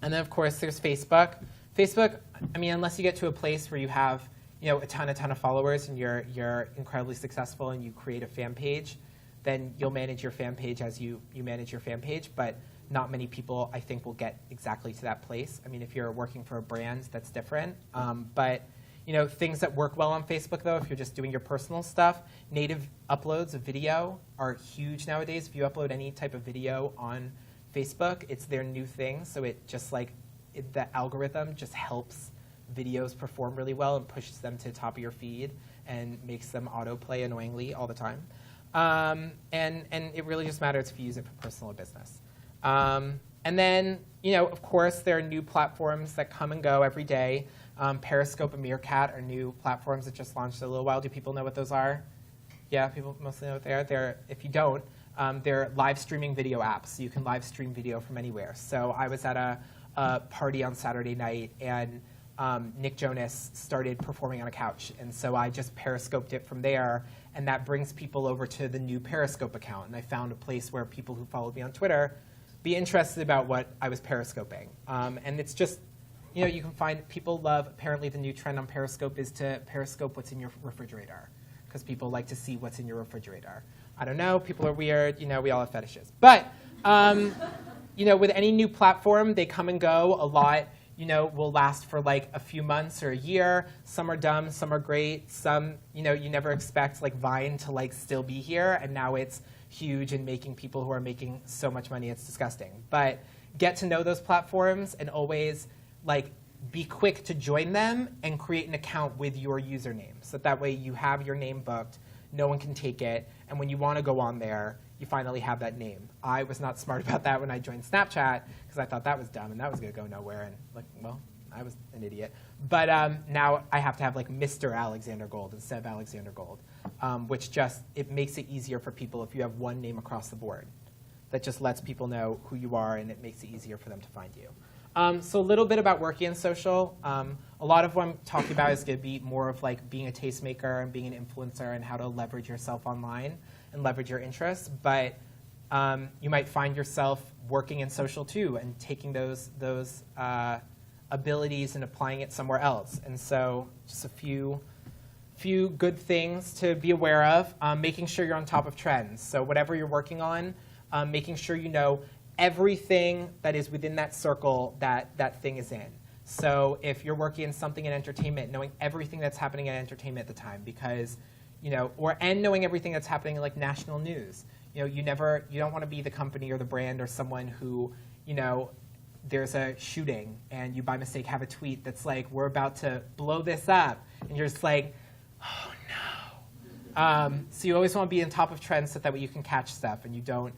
then, of course, there's Facebook. Facebook, unless you get to a place where you have a ton of followers and you're incredibly successful and you create a fan page, then you'll manage your fan page as you manage your fan page. But not many people, I think, will get exactly to that place. If you're working for a brand, that's different. But things that work well on Facebook, though, if you're just doing your personal stuff, native uploads of video are huge nowadays. If you upload any type of video on Facebook, it's their new thing. So it just the algorithm just helps videos perform really well and pushes them to the top of your feed and makes them autoplay annoyingly all the time. And it really just matters if you use it for personal or business. And then, of course, there are new platforms that come and go every day. Periscope and Meerkat are new platforms that just launched a little while. Do people know what those are? Yeah, people mostly know what they are. If you don't, they're live streaming video apps. So you can live stream video from anywhere. So I was at a party on Saturday night, and Nick Jonas started performing on a couch. And so I just Periscoped it from there, and that brings people over to the new Periscope account. And I found a place where people who followed me on Twitter be interested about what I was Periscoping. And it's just, you can find, people love, apparently the new trend on Periscope is to Periscope what's in your refrigerator, because people like to see what's in your refrigerator. I don't know, people are weird, we all have fetishes. But, with any new platform, they come and go. A lot, will last for like a few months or a year. Some are dumb, some are great. Some, you never expect like Vine to like still be here, and now it's huge and making people who are making so much money, it's disgusting. But get to know those platforms and always like be quick to join them and create an account with your username. So that way you have your name booked, no one can take it, and when you want to go on there, you finally have that name. I was not smart about that when I joined Snapchat because I thought that was dumb and that was going to go nowhere, and like, well, I was an idiot. But now I have to have like Mr. Alexander Gold instead of Alexander Gold, which just, it makes it easier for people if you have one name across the board. That just lets people know who you are, and it makes it easier for them to find you. So a little bit about working in social. A lot of what I'm talking about is going to be more of like being a tastemaker and being an influencer and how to leverage yourself online and leverage your interests. But you might find yourself working in social too and taking those abilities and applying it somewhere else. And so just a few good things to be aware of. Making sure you're on top of trends. So whatever you're working on, making sure you know everything that is within that circle that thing is in. So if you're working in something in entertainment, knowing everything that's happening in entertainment at the time, because, and knowing everything that's happening in like national news. You don't want to be the company or the brand or someone who, there's a shooting and you by mistake have a tweet that's like, we're about to blow this up. And you're just like, oh no. So you always want to be on top of trends so that way you can catch stuff and you don't.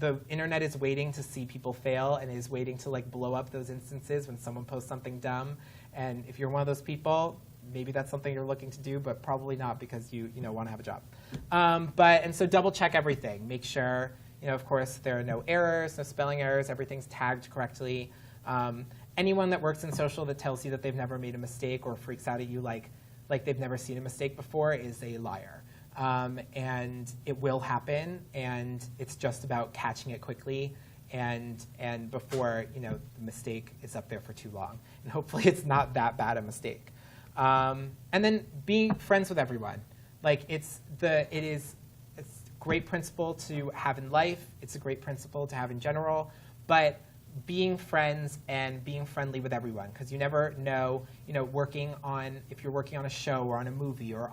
The internet is waiting to see people fail and is waiting to like blow up those instances when someone posts something dumb. And if you're one of those people, maybe that's something you're looking to do, but probably not because you want to have a job. And so double check everything. Make sure, of course, there are no errors, no spelling errors, everything's tagged correctly. Anyone that works in social that tells you that they've never made a mistake or freaks out at you like they've never seen a mistake before is a liar. And it will happen, and it's just about catching it quickly and before the mistake is up there for too long. And hopefully it's not that bad a mistake. And then being friends with everyone. Like it's a great principle to have in life. It's a great principle to have in general. But being friends and being friendly with everyone, because you never know, if you're working on a show or on a movie or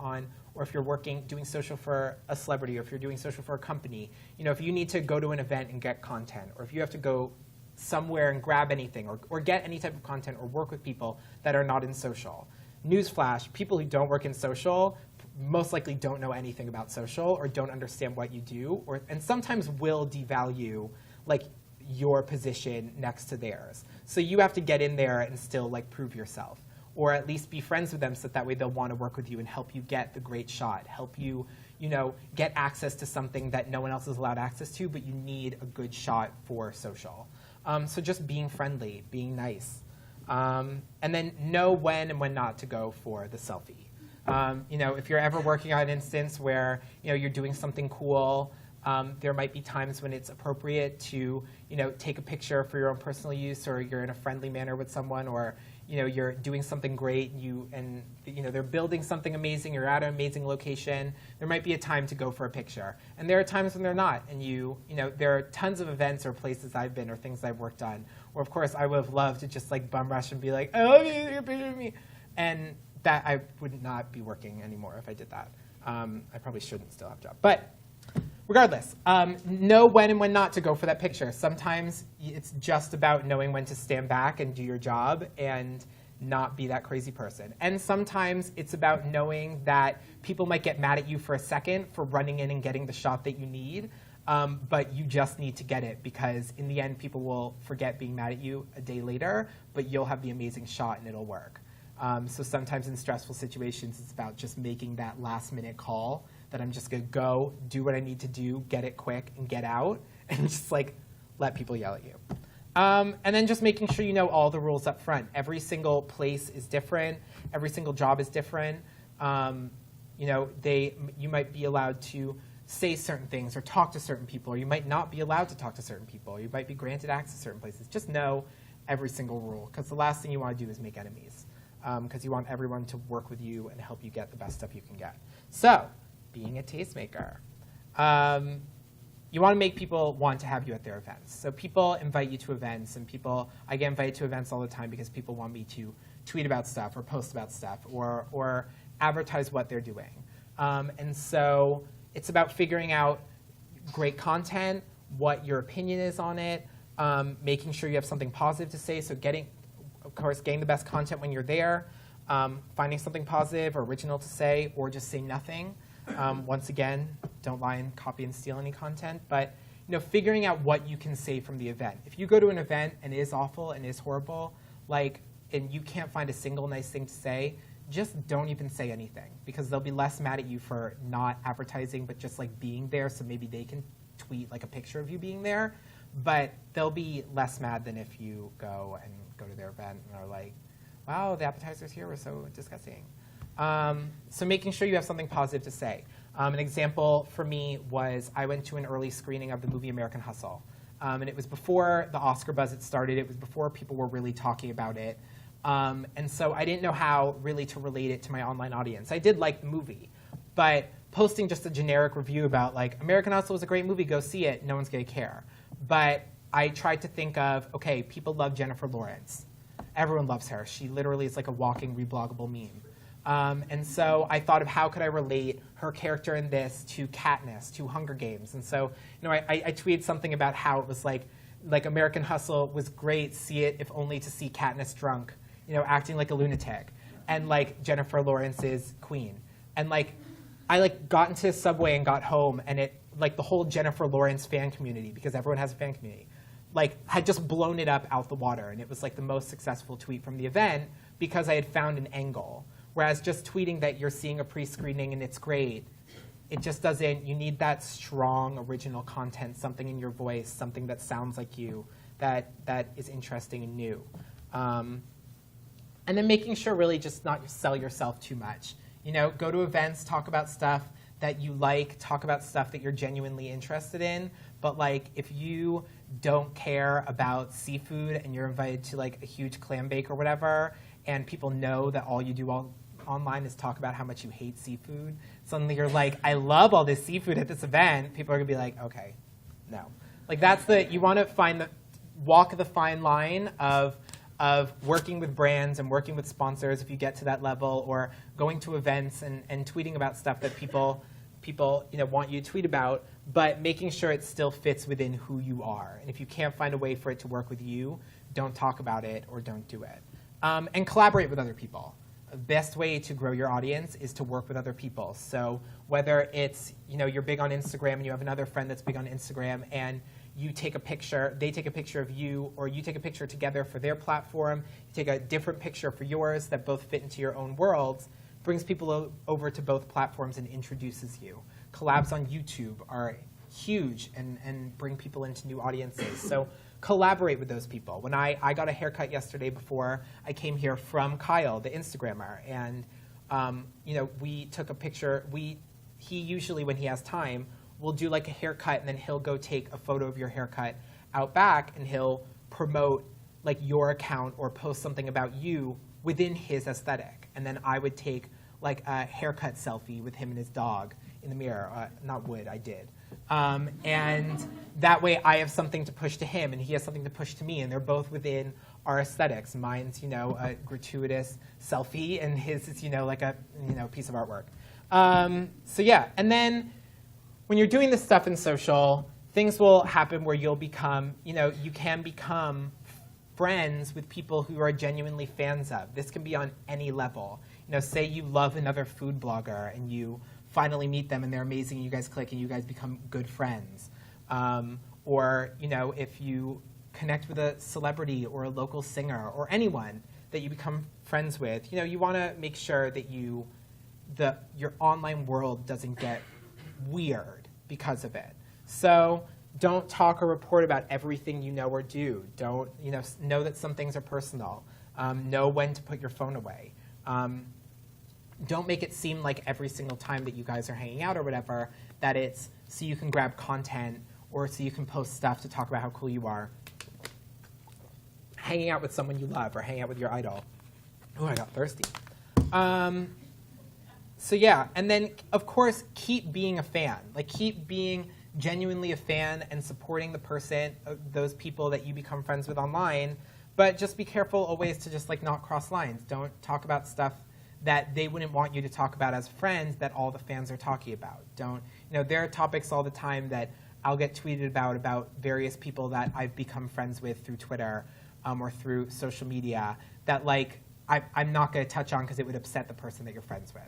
if you're doing social for a celebrity, or if you're doing social for a company, if you need to go to an event and get content, or if you have to go somewhere and grab anything, or get any type of content, or work with people that are not in social. Newsflash, people who don't work in social most likely don't know anything about social or don't understand what you do, and sometimes will devalue like your position next to theirs. So you have to get in there and still like prove yourself, or at least be friends with them so that way they'll want to work with you and help you get the great shot, help you, get access to something that no one else is allowed access to, but you need a good shot for social. So just being friendly, being nice. And then know when and when not to go for the selfie. If you're ever working on an instance where, you're doing something cool, there might be times when it's appropriate to, take a picture for your own personal use, or you're in a friendly manner with someone, or, you're doing something great and they're building something amazing, you're at an amazing location. There might be a time to go for a picture. And there are times when they're not. And there are tons of events or places I've been or things I've worked on where, of course, I would have loved to just like bum rush and be like, I love you, take a picture of me. And that I would not be working anymore if I did that. I probably shouldn't still have a job. But regardless, know when and when not to go for that picture. Sometimes it's just about knowing when to stand back and do your job, and not be that crazy person. And sometimes it's about knowing that people might get mad at you for a second for running in and getting the shot that you need, but you just need to get it, because in the end, people will forget being mad at you a day later, but you'll have the amazing shot and it'll work. So sometimes in stressful situations, it's about just making that last-minute call that I'm just going to go, do what I need to do, get it quick, and get out, and just like let people yell at you. And then just making sure you know all the rules up front. Every single place is different. Every single job is different. You know, you might be allowed to say certain things or talk to certain people, or you might not be allowed to talk to certain people. You might be granted access to certain places. Just know every single rule, because the last thing you want to do is make enemies, because you want everyone to work with you and help you get the best stuff you can get. So, being a tastemaker. You want to make people want to have you at their events. So people invite you to events, and I get invited to events all the time because people want me to tweet about stuff or post about stuff or advertise what they're doing. And so it's about figuring out great content, what your opinion is on it, making sure you have something positive to say. So getting the best content when you're there, finding something positive or original to say, or just say nothing. Once again, don't lie and copy and steal any content, but figuring out what you can say from the event. If you go to an event and it is awful and is horrible, and you can't find a single nice thing to say, just don't even say anything, because they'll be less mad at you for not advertising, but just being there, so maybe they can tweet a picture of you being there, but they'll be less mad than if you go to their event and are like, wow, the appetizers here were so disgusting. So making sure you have something positive to say. An example for me was I went to an early screening of the movie American Hustle. And it was before the Oscar buzz had started. It was before people were really talking about it. And so I didn't know how really to relate it to my online audience. I did like the movie, but posting just a generic review about American Hustle was a great movie, go see it, no one's going to care. But I tried to think of, okay, people love Jennifer Lawrence. Everyone loves her. She literally is like a walking rebloggable meme. And so I thought of how could I relate her character in this to Katniss, to Hunger Games. And so I tweeted something about how it was like American Hustle was great, see it if only to see Katniss drunk, acting like a lunatic, and Jennifer Lawrence is Queen. And I got into the subway and got home, and it the whole Jennifer Lawrence fan community, because everyone has a fan community, had just blown it up out the water. And it was the most successful tweet from the event because I had found an angle. Whereas just tweeting that you're seeing a pre-screening and it's great, it just doesn't, you need that strong original content, something in your voice, something that sounds like you, that is interesting and new. And then making sure really just not sell yourself too much. Go to events, talk about stuff that you like, talk about stuff that you're genuinely interested in, but if you don't care about seafood and you're invited to a huge clam bake or whatever, and people know that all you do online is talk about how much you hate seafood, suddenly you're I love all this seafood at this event, people are going to be like, okay, no. You want to walk the fine line of working with brands and working with sponsors if you get to that level, or going to events and tweeting about stuff that people want you to tweet about, but making sure it still fits within who you are. And if you can't find a way for it to work with you, don't talk about it or don't do it. And collaborate with other people. The best way to grow your audience is to work with other people. So whether it's, you're big on Instagram and you have another friend that's big on Instagram, and you take a picture, they take a picture of you, or you take a picture together for their platform, you take a different picture for yours that both fit into your own worlds, brings people over to both platforms and introduces you. Collabs on YouTube are huge and bring people into new audiences. So collaborate with those people. When I got a haircut yesterday before I came here from Kyle, the Instagrammer, and we took a picture. He usually, when he has time, will do a haircut, and then he'll go take a photo of your haircut out back, and he'll promote your account or post something about you within his aesthetic. And then I would take a haircut selfie with him and his dog in the mirror. Not would, I did. And that way I have something to push to him and he has something to push to me, and they're both within our aesthetics. Mine's, a gratuitous selfie, and his is, a piece of artwork. So yeah, and then when you're doing this stuff in social, things will happen where you'll become, you can become friends with people who you are genuinely fans of. This can be on any level. Say you love another food blogger and you finally meet them and they're amazing and you guys click and you guys become good friends. Or if you connect with a celebrity or a local singer or anyone that you become friends with, you want to make sure that your online world doesn't get weird because of it. So don't talk or report about everything you know or do. Don't, know that some things are personal. Know when to put your phone away. Don't make it seem like every single time that you guys are hanging out or whatever, that it's so you can grab content or so you can post stuff to talk about how cool you are. Hanging out with someone you love or hanging out with your idol. Oh, I got thirsty. So yeah, and then of course keep being a fan. Keep being genuinely a fan and supporting the person, those people that you become friends with online. But just be careful always to just not cross lines. Don't talk about stuff that they wouldn't want you to talk about as friends that all the fans are talking about. Don't, there are topics all the time that I'll get tweeted about various people that I've become friends with through Twitter or through social media that I'm not going to touch on because it would upset the person that you're friends with.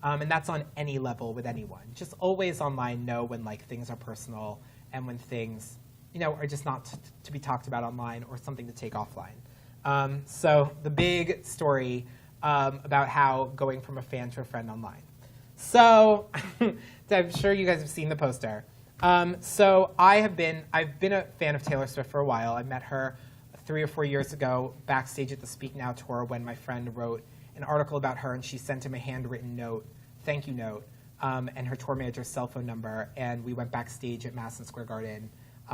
And that's on any level with anyone. Just always online know when things are personal and when things are just not to be talked about online or something to take offline. So the big story about how going from a fan to a friend online. So I'm sure you guys have seen the poster. So I've been a fan of Taylor Swift for a while. I met her 3 or 4 years ago backstage at the Speak Now tour when my friend wrote an article about her and she sent him a handwritten note, thank you note, and her tour manager's cell phone number, and we went backstage at Madison Square Garden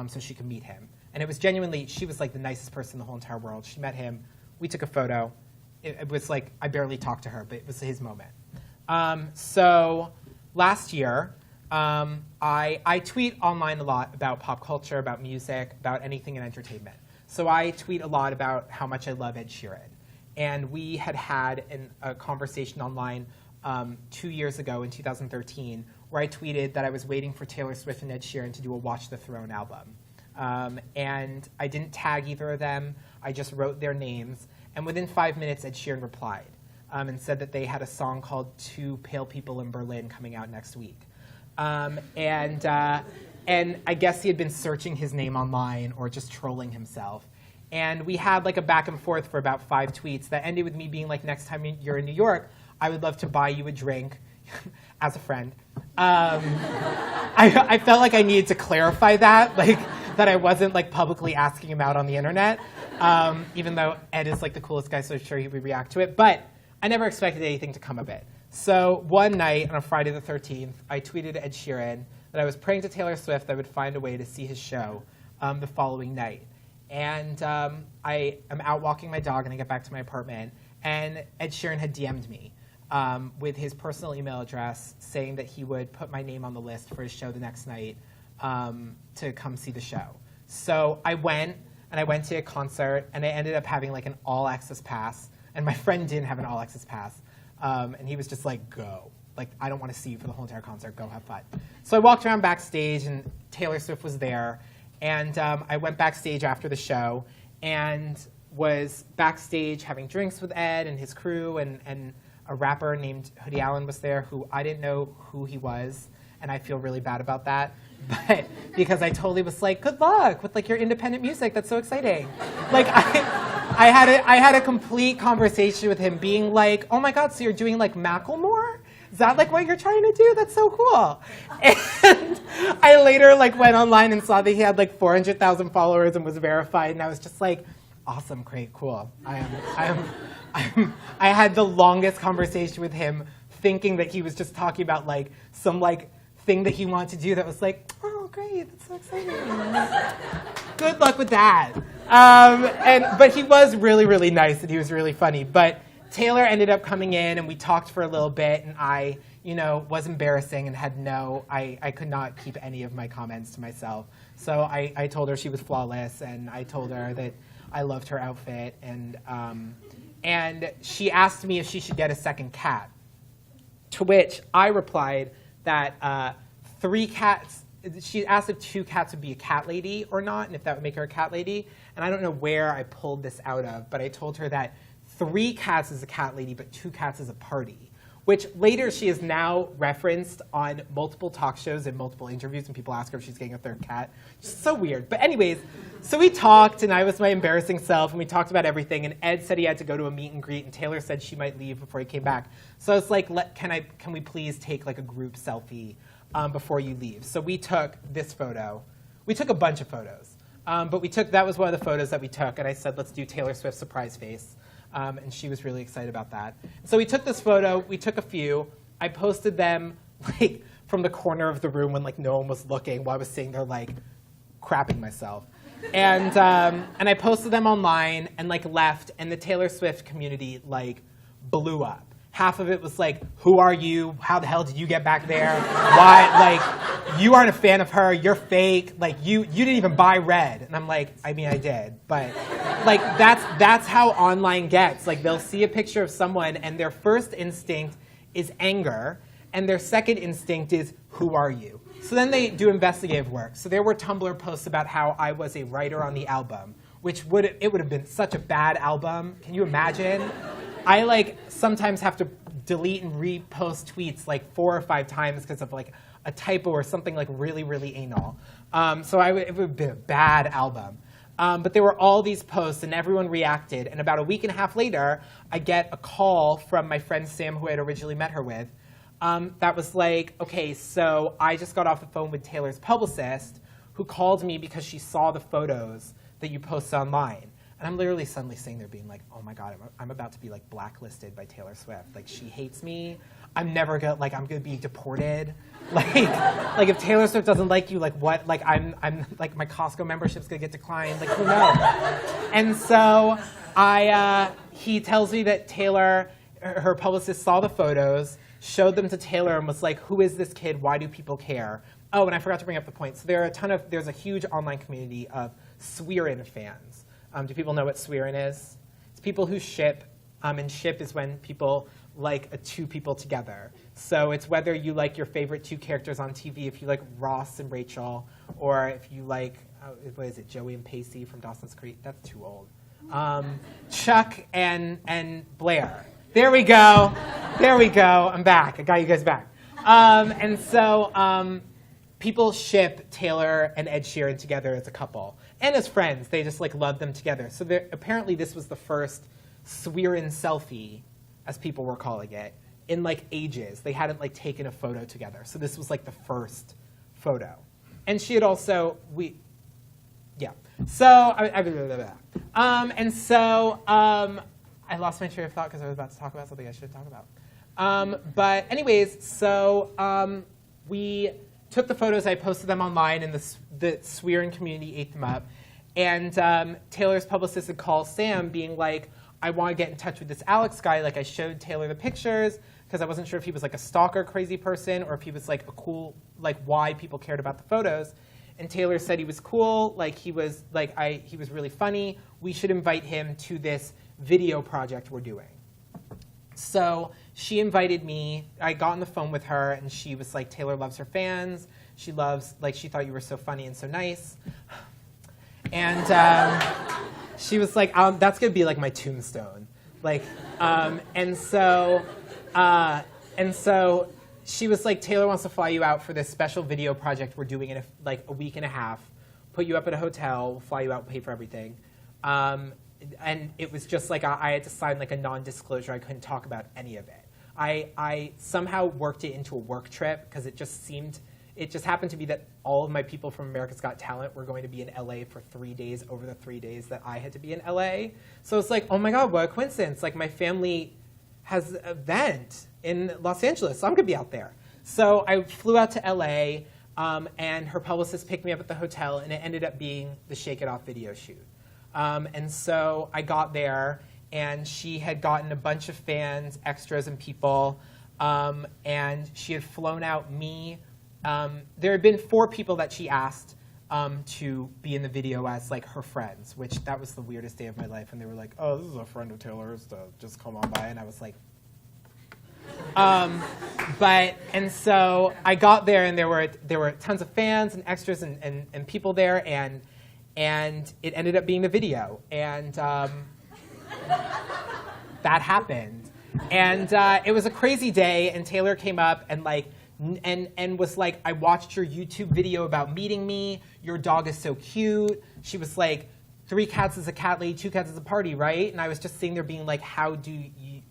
so she could meet him. And it was genuinely, she was the nicest person in the whole entire world. She met him, we took a photo. It was I barely talked to her, but it was his moment. So last year, I tweet online a lot about pop culture, about music, about anything in entertainment. So I tweet a lot about how much I love Ed Sheeran. And we had a conversation online 2 years ago in 2013 where I tweeted that I was waiting for Taylor Swift and Ed Sheeran to do a Watch the Throne album. And I didn't tag either of them. I just wrote their names. And within 5 minutes, Ed Sheeran replied and said that they had a song called Two Pale People in Berlin coming out next week. And I guess he had been searching his name online or just trolling himself. And we had a back and forth for about 5 tweets that ended with me being next time you're in New York, I would love to buy you a drink as a friend. I felt like I needed to clarify that, that I wasn't publicly asking him out on the internet, even though Ed is the coolest guy, so I'm sure he would react to it. But I never expected anything to come of it. So one night on a Friday the 13th, I tweeted Ed Sheeran that I was praying to Taylor Swift that I would find a way to see his show the following night. And I am out walking my dog and I get back to my apartment, and Ed Sheeran had DM'd me with his personal email address saying that he would put my name on the list for his show the next night to come see the show. So I went to a concert, and I ended up having an all-access pass, and my friend didn't have an all-access pass, and he was just go. I don't want to see you for the whole entire concert, go have fun. So I walked around backstage, and Taylor Swift was there, and I went backstage after the show, and was backstage having drinks with Ed and his crew, and a rapper named Hoodie Allen was there who I didn't know who he was, and I feel really bad about that. But because I totally was good luck with your independent music, that's so exciting. I had a complete conversation with him being oh my God, so you're doing Macklemore? Is that what you're trying to do? That's so cool. And I later went online and saw that he had 400,000 followers and was verified, and I was just awesome, great, cool. I had the longest conversation with him, thinking that he was just talking about some thing that he wanted to do that was oh great, that's so exciting. Good luck with that. But he was really, really nice and he was really funny. But Taylor ended up coming in and we talked for a little bit, and I, was embarrassing and had I could not keep any of my comments to myself. So I told her she was flawless, and I told her that I loved her outfit, and she asked me if she should get a second cat, to which I replied that 3 cats she asked if 2 cats would be a cat lady or not, and if that would make her a cat lady. And I don't know where I pulled this out of, but I told her that 3 cats is a cat lady, but 2 cats is a party, which later she has now referenced on multiple talk shows and multiple interviews, and people ask her if she's getting a 3rd cat. It's so weird. But anyways, so we talked, and I was my embarrassing self, and we talked about everything, and Ed said he had to go to a meet and greet, and Taylor said she might leave before he came back. So I was like, can we please take like a group selfie before you leave? So we took this photo. We took a bunch of photos, but that was one of the photos that we took, and I said, let's do Taylor Swift's surprise face. And she was really excited about that. So we took this photo. We took a few. I posted them like from the corner of the room when like no one was looking while I was sitting there like crapping myself. And I posted them online and like left, and the Taylor Swift community like blew up. Half of it was like, who are you? How the hell did you get back there? Why? Like, you aren't a fan of her. You're fake. Like, you didn't even buy Red. And I'm like, I mean, I did. But, like, that's how online gets. Like, they'll see a picture of someone, and their first instinct is anger, and their second instinct is, who are you? So then they do investigative work. So there were Tumblr posts about how I was a writer on the album, which would have been such a bad album. Can you imagine? I like sometimes have to delete and repost tweets like 4 or 5 times because of like a typo or something like really, really anal. So it would have been a bad album. But there were all these posts, and everyone reacted. And about a week and a half later, I get a call from my friend Sam, who I had originally met her with, that was like, okay, so I just got off the phone with Taylor's publicist, who called me because she saw the photos that you posted online. And I'm literally suddenly sitting there being like, oh my God, I'm about to be like blacklisted by Taylor Swift. Like, she hates me. I'm gonna be deported. Like if Taylor Swift doesn't like you, like what? Like I'm like my Costco membership's gonna get declined. Like, who knows? And so he tells me that Taylor, her publicist, saw the photos, showed them to Taylor, and was like, who is this kid? Why do people care? Oh, and I forgot to bring up the point. So there's a huge online community of Swearin fans. Do people know what Swearin is? It's people who ship, and ship is when people like 2 people together. So it's whether you like your favorite 2 characters on TV, if you like Ross and Rachel, or if you like, what is it, Joey and Pacey from Dawson's Creek? That's too old. Chuck and Blair. There we go. There we go. I'm back. I got you guys back. And so people ship Taylor and Ed Sheeran together as a couple. And as friends, they just like love them together. So apparently this was the first Swearin selfie, as people were calling it, in like ages. They hadn't like taken a photo together. So this was like the first photo. And she had also, So, I lost my train of thought because I was about to talk about something I shouldn't talk about. But anyways, so we took the photos, I posted them online, and the Swearin community ate them up. And Taylor's publicist had called Sam being like, I want to get in touch with this Alex guy. Like, I showed Taylor the pictures because I wasn't sure if he was like a stalker crazy person or if he was like a cool, like why people cared about the photos. And Taylor said he was cool, like he was really funny. We should invite him to this video project we're doing. So she invited me. I got on the phone with her, and she was like, Taylor loves her fans. She thought you were so funny and so nice. And she was like, that's going to be like my tombstone. Like, and so she was like, Taylor wants to fly you out for this special video project we're doing in a week and a half, put you up at a hotel, we'll fly you out, pay for everything. And it was just like I had to sign like a non-disclosure. I couldn't talk about any of it. I somehow worked it into a work trip because it just happened to be that all of my people from America's Got Talent were going to be in LA for 3 days over the 3 days that I had to be in LA. So it's like, oh my God, what a coincidence. Like, my family has an event in Los Angeles, so I'm gonna be out there. So I flew out to LA, and her publicist picked me up at the hotel, and it ended up being the Shake It Off video shoot. And so I got there, and she had gotten a bunch of fans, extras, and people, and she had flown out me. There had been 4 people that she asked to be in the video as like her friends, which that was the weirdest day of my life. And they were like, oh, this is a friend of Taylor's to just come on by. And I was like, And so I got there, and there were tons of fans and extras and people there, and it ended up being the video, and that happened, and it was a crazy day. And Taylor came up and was like, I watched your YouTube video about meeting me. Your dog is so cute. She was like, 3 cats is a cat lady, 2 cats is a party, right? And I was just sitting there being like,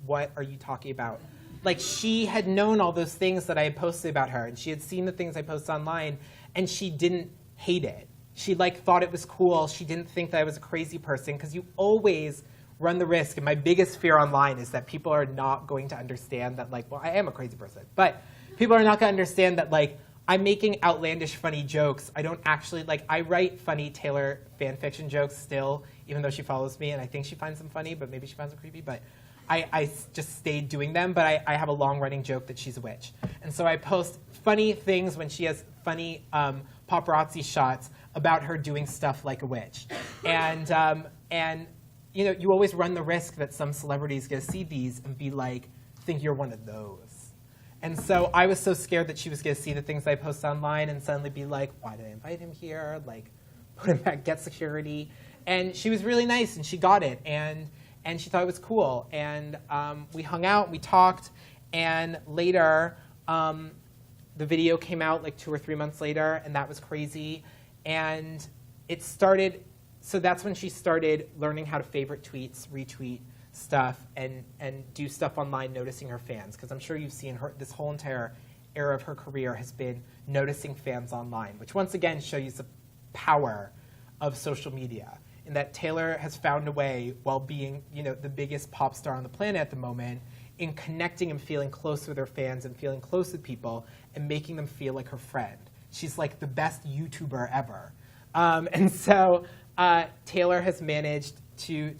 what are you talking about? Like, she had known all those things that I had posted about her, and she had seen the things I posted online, and she didn't hate it. She thought it was cool. She didn't think that I was a crazy person, because you always run the risk. And my biggest fear online is that people are not going to understand that, well, I am a crazy person, but people are not going to understand that, I'm making outlandish, funny jokes. I don't actually, I write funny Taylor fan fiction jokes still, even though she follows me, and I think she finds them funny, but maybe she finds them creepy, but I just stayed doing them. But I have a long-running joke that she's a witch. And so I post funny things when she has funny paparazzi shots about her doing stuff like a witch. And you always run the risk that some celebrity's going to see these and be like, think you're one of those. And so I was so scared that she was going to see the things I post online and suddenly be like, why did I invite him here? Put him back, get security. And she was really nice, and she got it, and she thought it was cool. And we hung out, we talked, and later the video came out 2 or 3 months later, and that was crazy. And it started, so that's when she started learning how to favorite tweets, retweet stuff, and do stuff online, noticing her fans. Because I'm sure you've seen her, this whole entire era of her career has been noticing fans online, which once again shows you the power of social media, in that Taylor has found a way, while being the biggest pop star on the planet at the moment, in connecting and feeling close with her fans and feeling close with people and making them feel like her friend. She's the best YouTuber ever. And so Taylor has managed to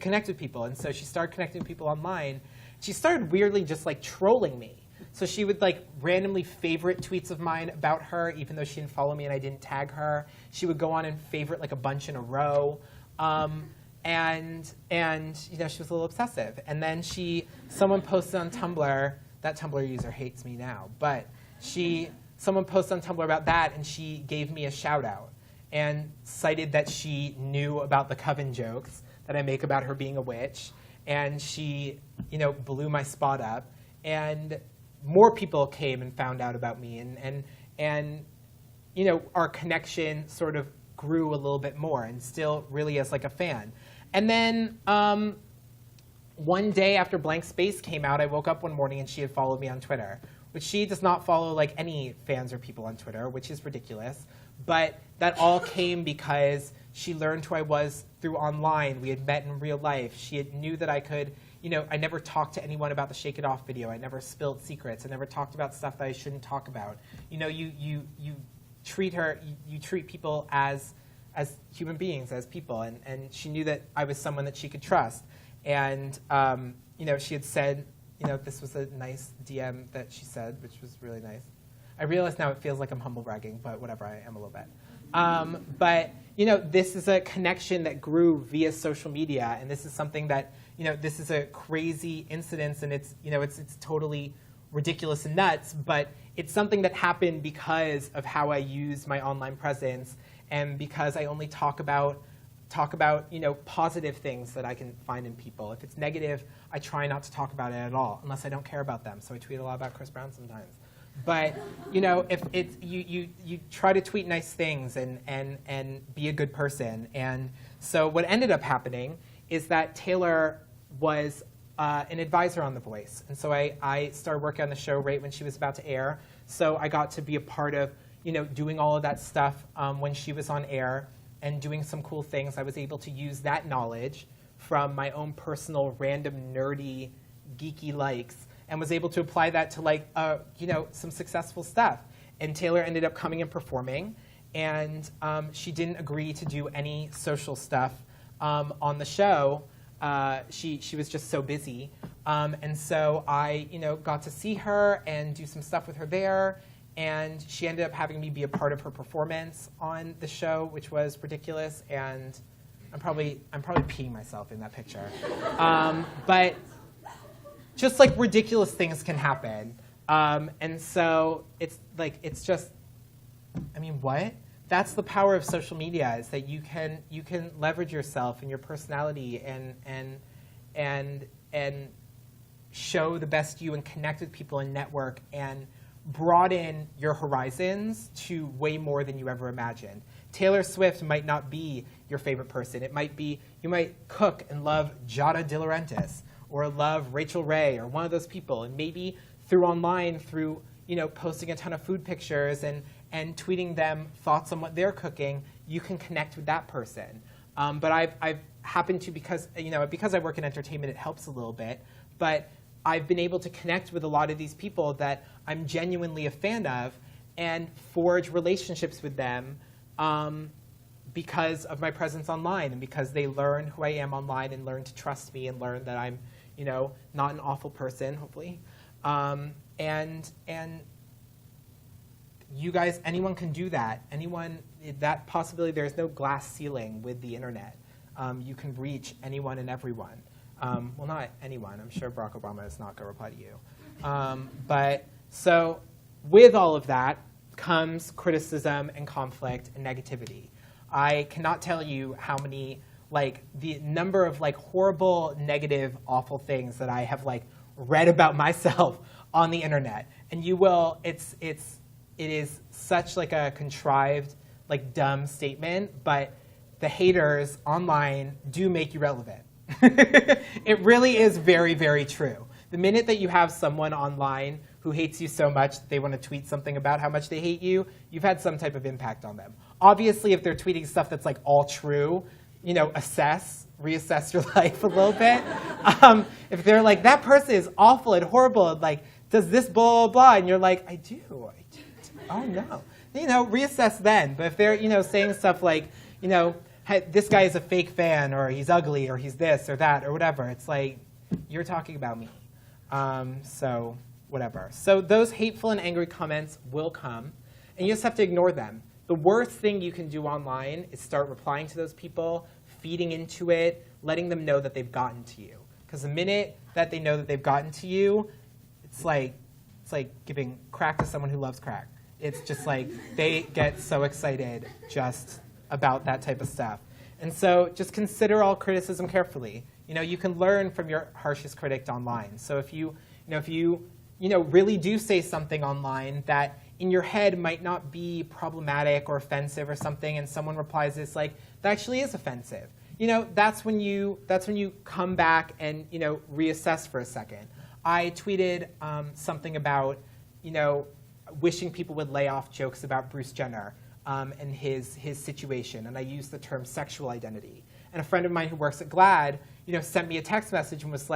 connect with people. And so she started connecting with people online. She started weirdly just trolling me. So she would randomly favorite tweets of mine about her, even though she didn't follow me and I didn't tag her. She would go on and favorite a bunch in a row. And she was a little obsessive. And then someone posted on Tumblr, that Tumblr user hates me now, but someone posted on Tumblr about that, and she gave me a shout out and cited that she knew about the coven jokes that I make about her being a witch, and she, blew my spot up, and more people came and found out about me, and our connection sort of grew a little bit more, and still really as a fan. And then one day after Blank Space came out, I woke up one morning and she had followed me on Twitter, which she does not follow any fans or people on Twitter, which is ridiculous. But that all came because she learned who I was through online. We had met in real life. She knew that I could, I never talked to anyone about the Shake It Off video. I never spilled secrets. I never talked about stuff that I shouldn't talk about. You treat people as human beings, as people. And she knew that I was someone that she could trust. And, she had said, this was a nice DM that she said, which was really nice. I realize now it feels like I'm humble bragging, but whatever, I am a little bit. But this is a connection that grew via social media, and this is something that, this is a crazy incidence, and it's totally ridiculous and nuts, but it's something that happened because of how I use my online presence, and because I only talk about positive things that I can find in people. If it's negative, I try not to talk about it at all, unless I don't care about them. So I tweet a lot about Chris Brown sometimes. But if it's you try to tweet nice things and be a good person. And so what ended up happening is that Taylor was an advisor on The Voice. And so I started working on the show right when she was about to air. So I got to be a part of doing all of that stuff when she was on air and doing some cool things. I was able to use that knowledge from my own personal random nerdy geeky likes, and was able to apply that to some successful stuff. And Taylor ended up coming and performing, and she didn't agree to do any social stuff on the show. She was just so busy, and so I got to see her and do some stuff with her there. And she ended up having me be a part of her performance on the show, which was ridiculous. And I'm probably peeing myself in that picture. But just like ridiculous things can happen. And so it's like, it's just, I mean, what? That's the power of social media, is that you can leverage yourself and your personality and show the best you and connect with people and network and broaden your horizons to way more than you ever imagined. Taylor Swift might not be your favorite person. It might be, you might cook and love Giada De Laurentiis or love Rachel Ray or one of those people. And maybe through online, through posting a ton of food pictures and tweeting them thoughts on what they're cooking, you can connect with that person. But I've happened to, because I work in entertainment, it helps a little bit. But I've been able to connect with a lot of these people that I'm genuinely a fan of and forge relationships with them because of my presence online and because they learn who I am online and learn to trust me and learn that I'm, not an awful person, hopefully. And you guys, anyone can do that. Anyone, that possibility, there's no glass ceiling with the internet. You can reach anyone and everyone. Well, not anyone. I'm sure Barack Obama is not going to reply to you. But so with all of that comes criticism and conflict and negativity. I cannot tell you how many, the number of horrible, negative, awful things that I have read about myself on the internet. And you will, it is such a contrived, dumb statement, but the haters online do make you relevant. It really is very, very true. The minute that you have someone online who hates you so much that they want to tweet something about how much they hate you, you've had some type of impact on them. Obviously, if they're tweeting stuff that's all true, reassess your life a little bit. If they're that person is awful and horrible and does this blah, blah, blah, and you're I do. Oh no. Reassess then. But if they're, saying stuff hey, this guy is a fake fan, or he's ugly, or he's this or that, or whatever, it's you're talking about me. So whatever. So those hateful and angry comments will come, and you just have to ignore them. The worst thing you can do online is start replying to those people, feeding into it, letting them know that they've gotten to you. Because the minute that they know that they've gotten to you, it's like giving crack to someone who loves crack. It's just they get so excited just about that type of stuff. And so just consider all criticism carefully. You can learn from your harshest critic online. So if you really do say something online that in your head might not be problematic or offensive or something, and someone replies this that actually is offensive, that's when you come back and reassess for a second. I tweeted something about wishing people would lay off jokes about Bruce Jenner and his situation, and I used the term sexual identity. And a friend of mine who works at GLAAD, sent me a text message and was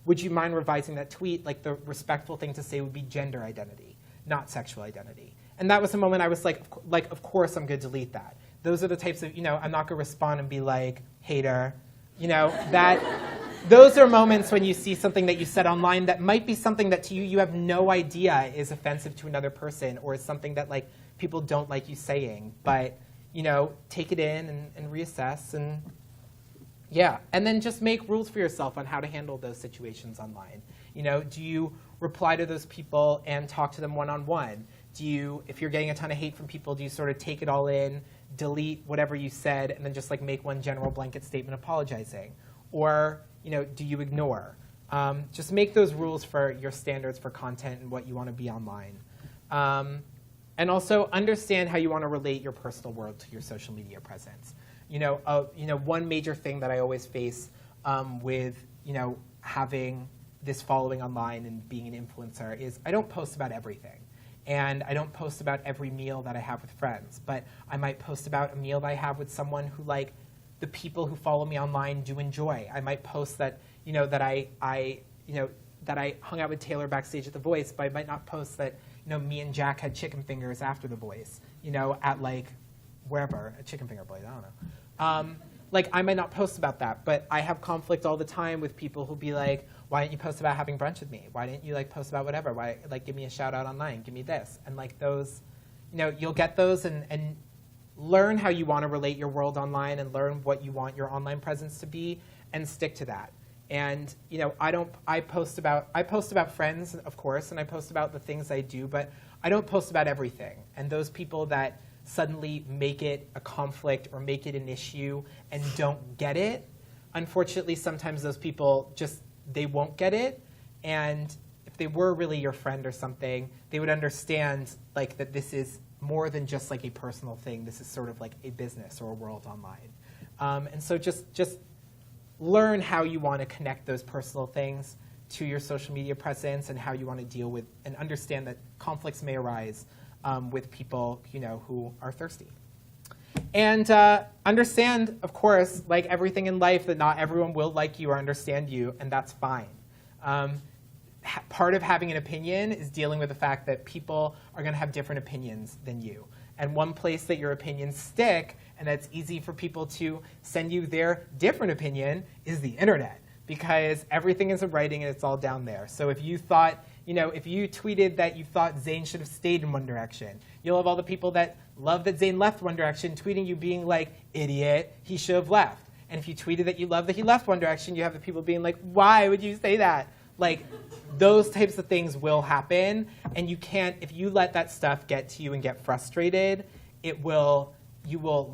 would you mind revising that tweet? The respectful thing to say would be gender identity, not sexual identity. And that was the moment I was of course I'm going to delete that. Those are the types of, I'm not going to respond and be hater. Those are moments when you see something that you said online that might be something that to you have no idea is offensive to another person, or is something that people don't like you saying. But take it in and reassess, and yeah, and then just make rules for yourself on how to handle those situations online. Do you reply to those people and talk to them one-on-one? Do you, if you're getting a ton of hate from people, do you sort of take it all in, delete whatever you said, and then just make one general blanket statement apologizing? Or do you ignore? Just make those rules for your standards for content and what you want to be online. And also understand how you want to relate your personal world to your social media presence. One major thing that I always face with having this following online and being an influencer is I don't post about everything. And I don't post about every meal that I have with friends, but I might post about a meal that I have with someone who the people who follow me online do enjoy. I might post that that I hung out with Taylor backstage at The Voice, but I might not post that me and Jack had chicken fingers after The Voice, at wherever, a chicken finger plate, I don't know. I might not post about that, but I have conflict all the time with people who'll be why didn't you post about having brunch with me? Why didn't you post about whatever? Why give me a shout out online? Give me this. And those, you'll get those and learn how you want to relate your world online and learn what you want your online presence to be and stick to that. And I post about friends, of course, and I post about the things I do, but I don't post about everything. And those people that suddenly make it a conflict or make it an issue and don't get it, unfortunately, sometimes those people they won't get it. And if they were really your friend or something, they would understand that this is more than just a personal thing. This is sort of like a business or a world online. And so just learn how you want to connect those personal things to your social media presence and how you want to deal with and understand that conflicts may arise with people who are thirsty. And understand, of course, like everything in life, that not everyone will like you or understand you, and that's fine. Part of having an opinion is dealing with the fact that people are going to have different opinions than you. And one place that your opinions stick, and that's easy for people to send you their different opinion, is the internet. Because everything is in writing and it's all down there. So if you thought, if you tweeted that you thought Zayn should have stayed in One Direction, you'll have all the people that love that Zayn left One Direction tweeting you being like, idiot, he should have left. And if you tweeted that you love that he left One Direction, you have the people being like, why would you say that? Like, those types of things will happen, and you can't, if you let that stuff get to you and get frustrated, you will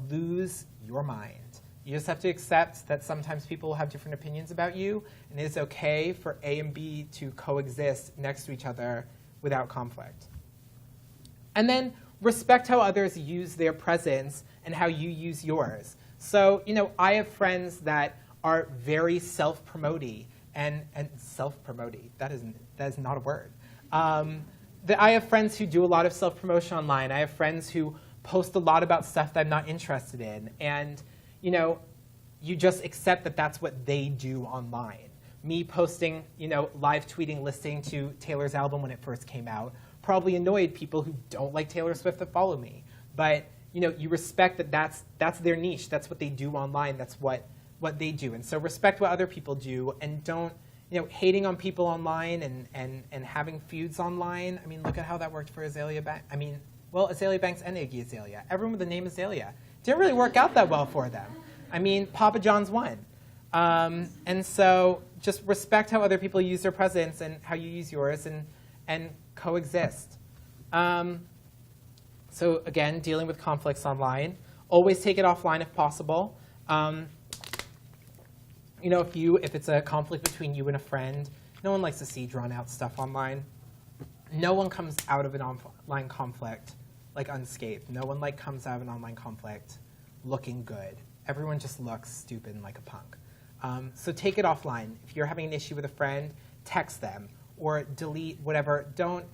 lose your mind. You just have to accept that sometimes people will have different opinions about you, and it is okay for A and B to coexist next to each other without conflict. And then respect how others use their presence and how you use yours. So, I have friends that are very self-promoting, and self-promoting, that is not a word. I have friends who do a lot of self-promotion online. I have friends who post a lot about stuff that I'm not interested in. And you just accept that that's what they do online. Me posting, live tweeting, listening to Taylor's album when it first came out probably annoyed people who don't like Taylor Swift that follow me. But, you respect that that's their niche. That's what they do online. That's what they do. And so respect what other people do, and don't, hating on people online and having feuds online. I mean, look at how that worked for Azalea Banks. Azalea Banks and Iggy Azalea. Everyone with the name Azalea. Didn't really work out that well for them. I mean, Papa John's won. And so just respect how other people use their presence and how you use yours, and coexist. So again, dealing with conflicts online. Always take it offline if possible. If it's a conflict between you and a friend, no one likes to see drawn out stuff online. No one comes out of an online conflict unscathed. No one comes out of an online conflict looking good. Everyone just looks stupid and like a punk. So take it offline. If you're having an issue with a friend, text them or delete whatever. Don't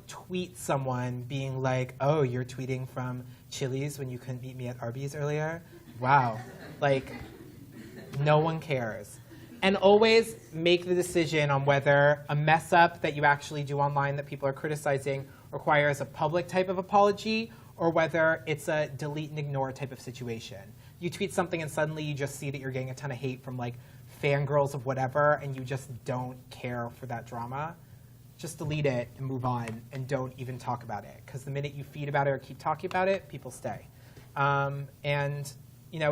tweet someone being like, oh, you're tweeting from Chili's when you couldn't meet me at Arby's earlier? Wow. No one cares. And always make the decision on whether a mess up that you actually do online that people are criticizing requires a public type of apology, or whether it's a delete and ignore type of situation. You tweet something and suddenly you just see that you're getting a ton of hate from fangirls of whatever, and you just don't care for that drama. Just delete it and move on, and don't even talk about it. Because the minute you feed about it or keep talking about it, people stay.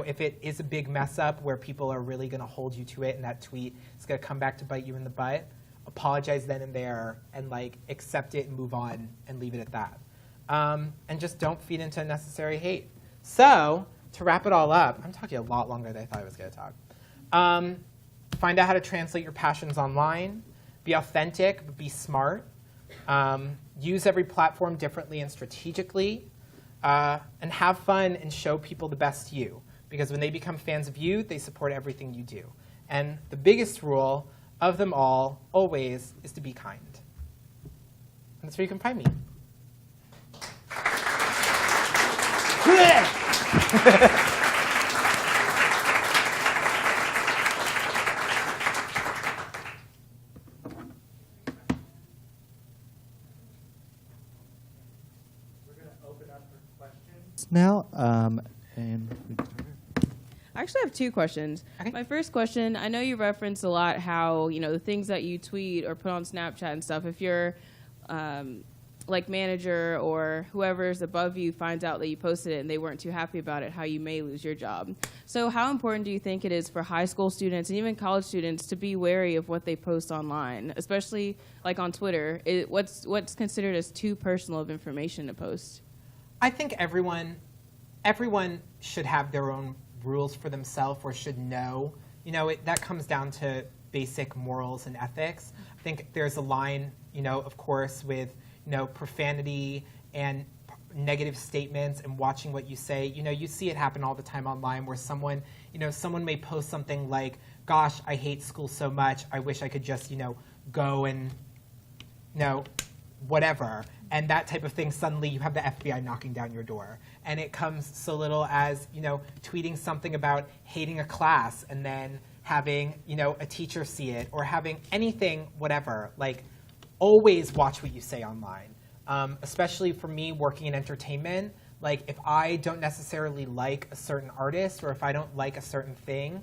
If it is a big mess up where people are really going to hold you to it, and that tweet is going to come back to bite you in the butt, apologize then and there, and accept it and move on and leave it at that. And just don't feed into unnecessary hate. So to wrap it all up, I'm talking a lot longer than I thought I was going to talk. Find out how to translate your passions online. Be authentic, but be smart. Use every platform differently and strategically. And have fun and show people the best you. Because when they become fans of you, they support everything you do. And the biggest rule of them all, always, is to be kind. And that's where you can find me. Now, and I actually have two questions. Okay. My first question, I know you reference a lot how, the things that you tweet or put on Snapchat and stuff, if you're like manager or whoever's above you finds out that you posted it and they weren't too happy about it, how you may lose your job. So how important do you think it is for high school students and even college students to be wary of what they post online, especially like on Twitter? What's considered as too personal of information to post? I think everyone should have their own rules for themselves, or should know. That comes down to basic morals and ethics. I think there's a line, of course, with profanity and negative statements and watching what you say. You see it happen all the time online where someone may post something like, gosh, I hate school so much, I wish I could just, go and, whatever. And that type of thing, suddenly you have the FBI knocking down your door. And it comes so little as, tweeting something about hating a class and then having, a teacher see it, or having anything, whatever. Like, always watch what you say online. Especially for me working in entertainment, like if I don't necessarily like a certain artist, or if I don't like a certain thing,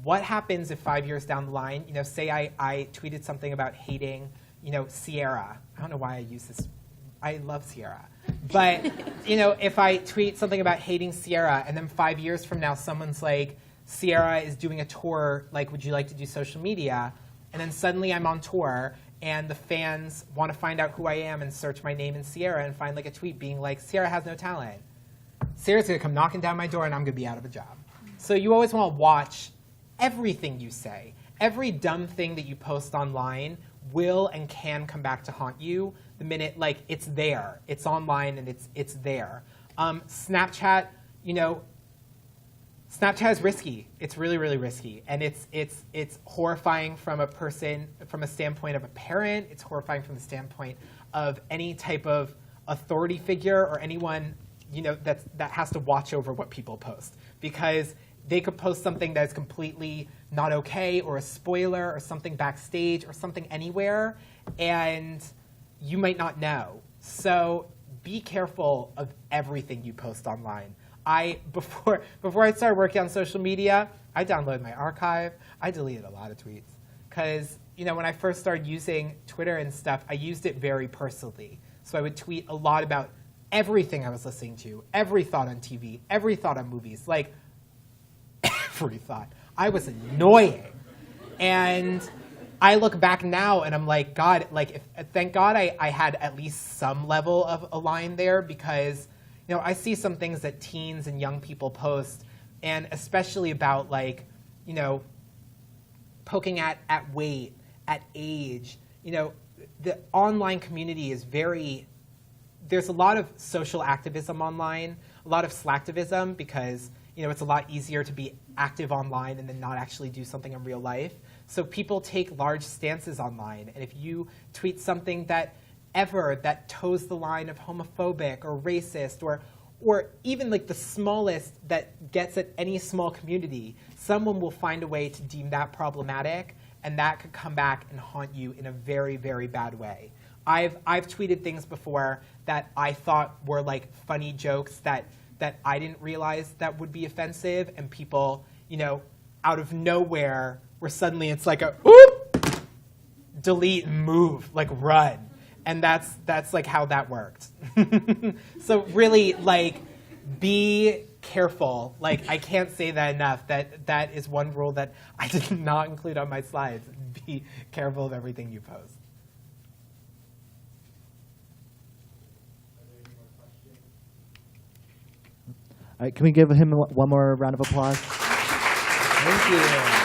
what happens if 5 years down the line, say I tweeted something about hating, Sierra. I don't know why I use this. I love Sierra. But, if I tweet something about hating Sierra, and then 5 years from now someone's like, Sierra is doing a tour, like, would you like to do social media? And then suddenly I'm on tour, and the fans want to find out who I am and search my name in Sierra and find like a tweet being like, Sierra has no talent. Sierra's going to come knocking down my door and I'm going to be out of a job. So you always want to watch everything you say. Every dumb thing that you post online will and can come back to haunt you the minute, like, it's there. It's online and it's there. Snapchat, Snapchat is risky. It's really, really risky. And it's horrifying from a standpoint of a parent. It's horrifying from the standpoint of any type of authority figure or anyone, that has to watch over what people post. Because they could post something that is completely not okay, or a spoiler, or something backstage, or something anywhere, and you might not know. So be careful of everything you post online. Before I started working on social media, I downloaded my archive. I deleted a lot of tweets. Because, when I first started using Twitter and stuff, I used it very personally. So I would tweet a lot about everything I was listening to, every thought on TV, every thought on movies, like every thought. I was annoying. And I look back now and I'm like, God, thank God I had at least some level of a line there, because I see some things that teens and young people post, and especially about poking at weight, at age. The online community is there's a lot of social activism online, a lot of slacktivism, because it's a lot easier to be active online and then not actually do something in real life. So people take large stances online, and if you tweet something that toes the line of homophobic or racist, or even like the smallest that gets at any small community, someone will find a way to deem that problematic, and that could come back and haunt you in a very, very bad way. I've tweeted things before that I thought were like funny jokes that I didn't realize that would be offensive, and people, out of nowhere, where suddenly it's like a oop, delete and move, like run. And that's like how that worked. So really, be careful. I can't say that enough. That is one rule that I did not include on my slides. Be careful of everything you post. All right, can we give him one more round of applause? Thank you.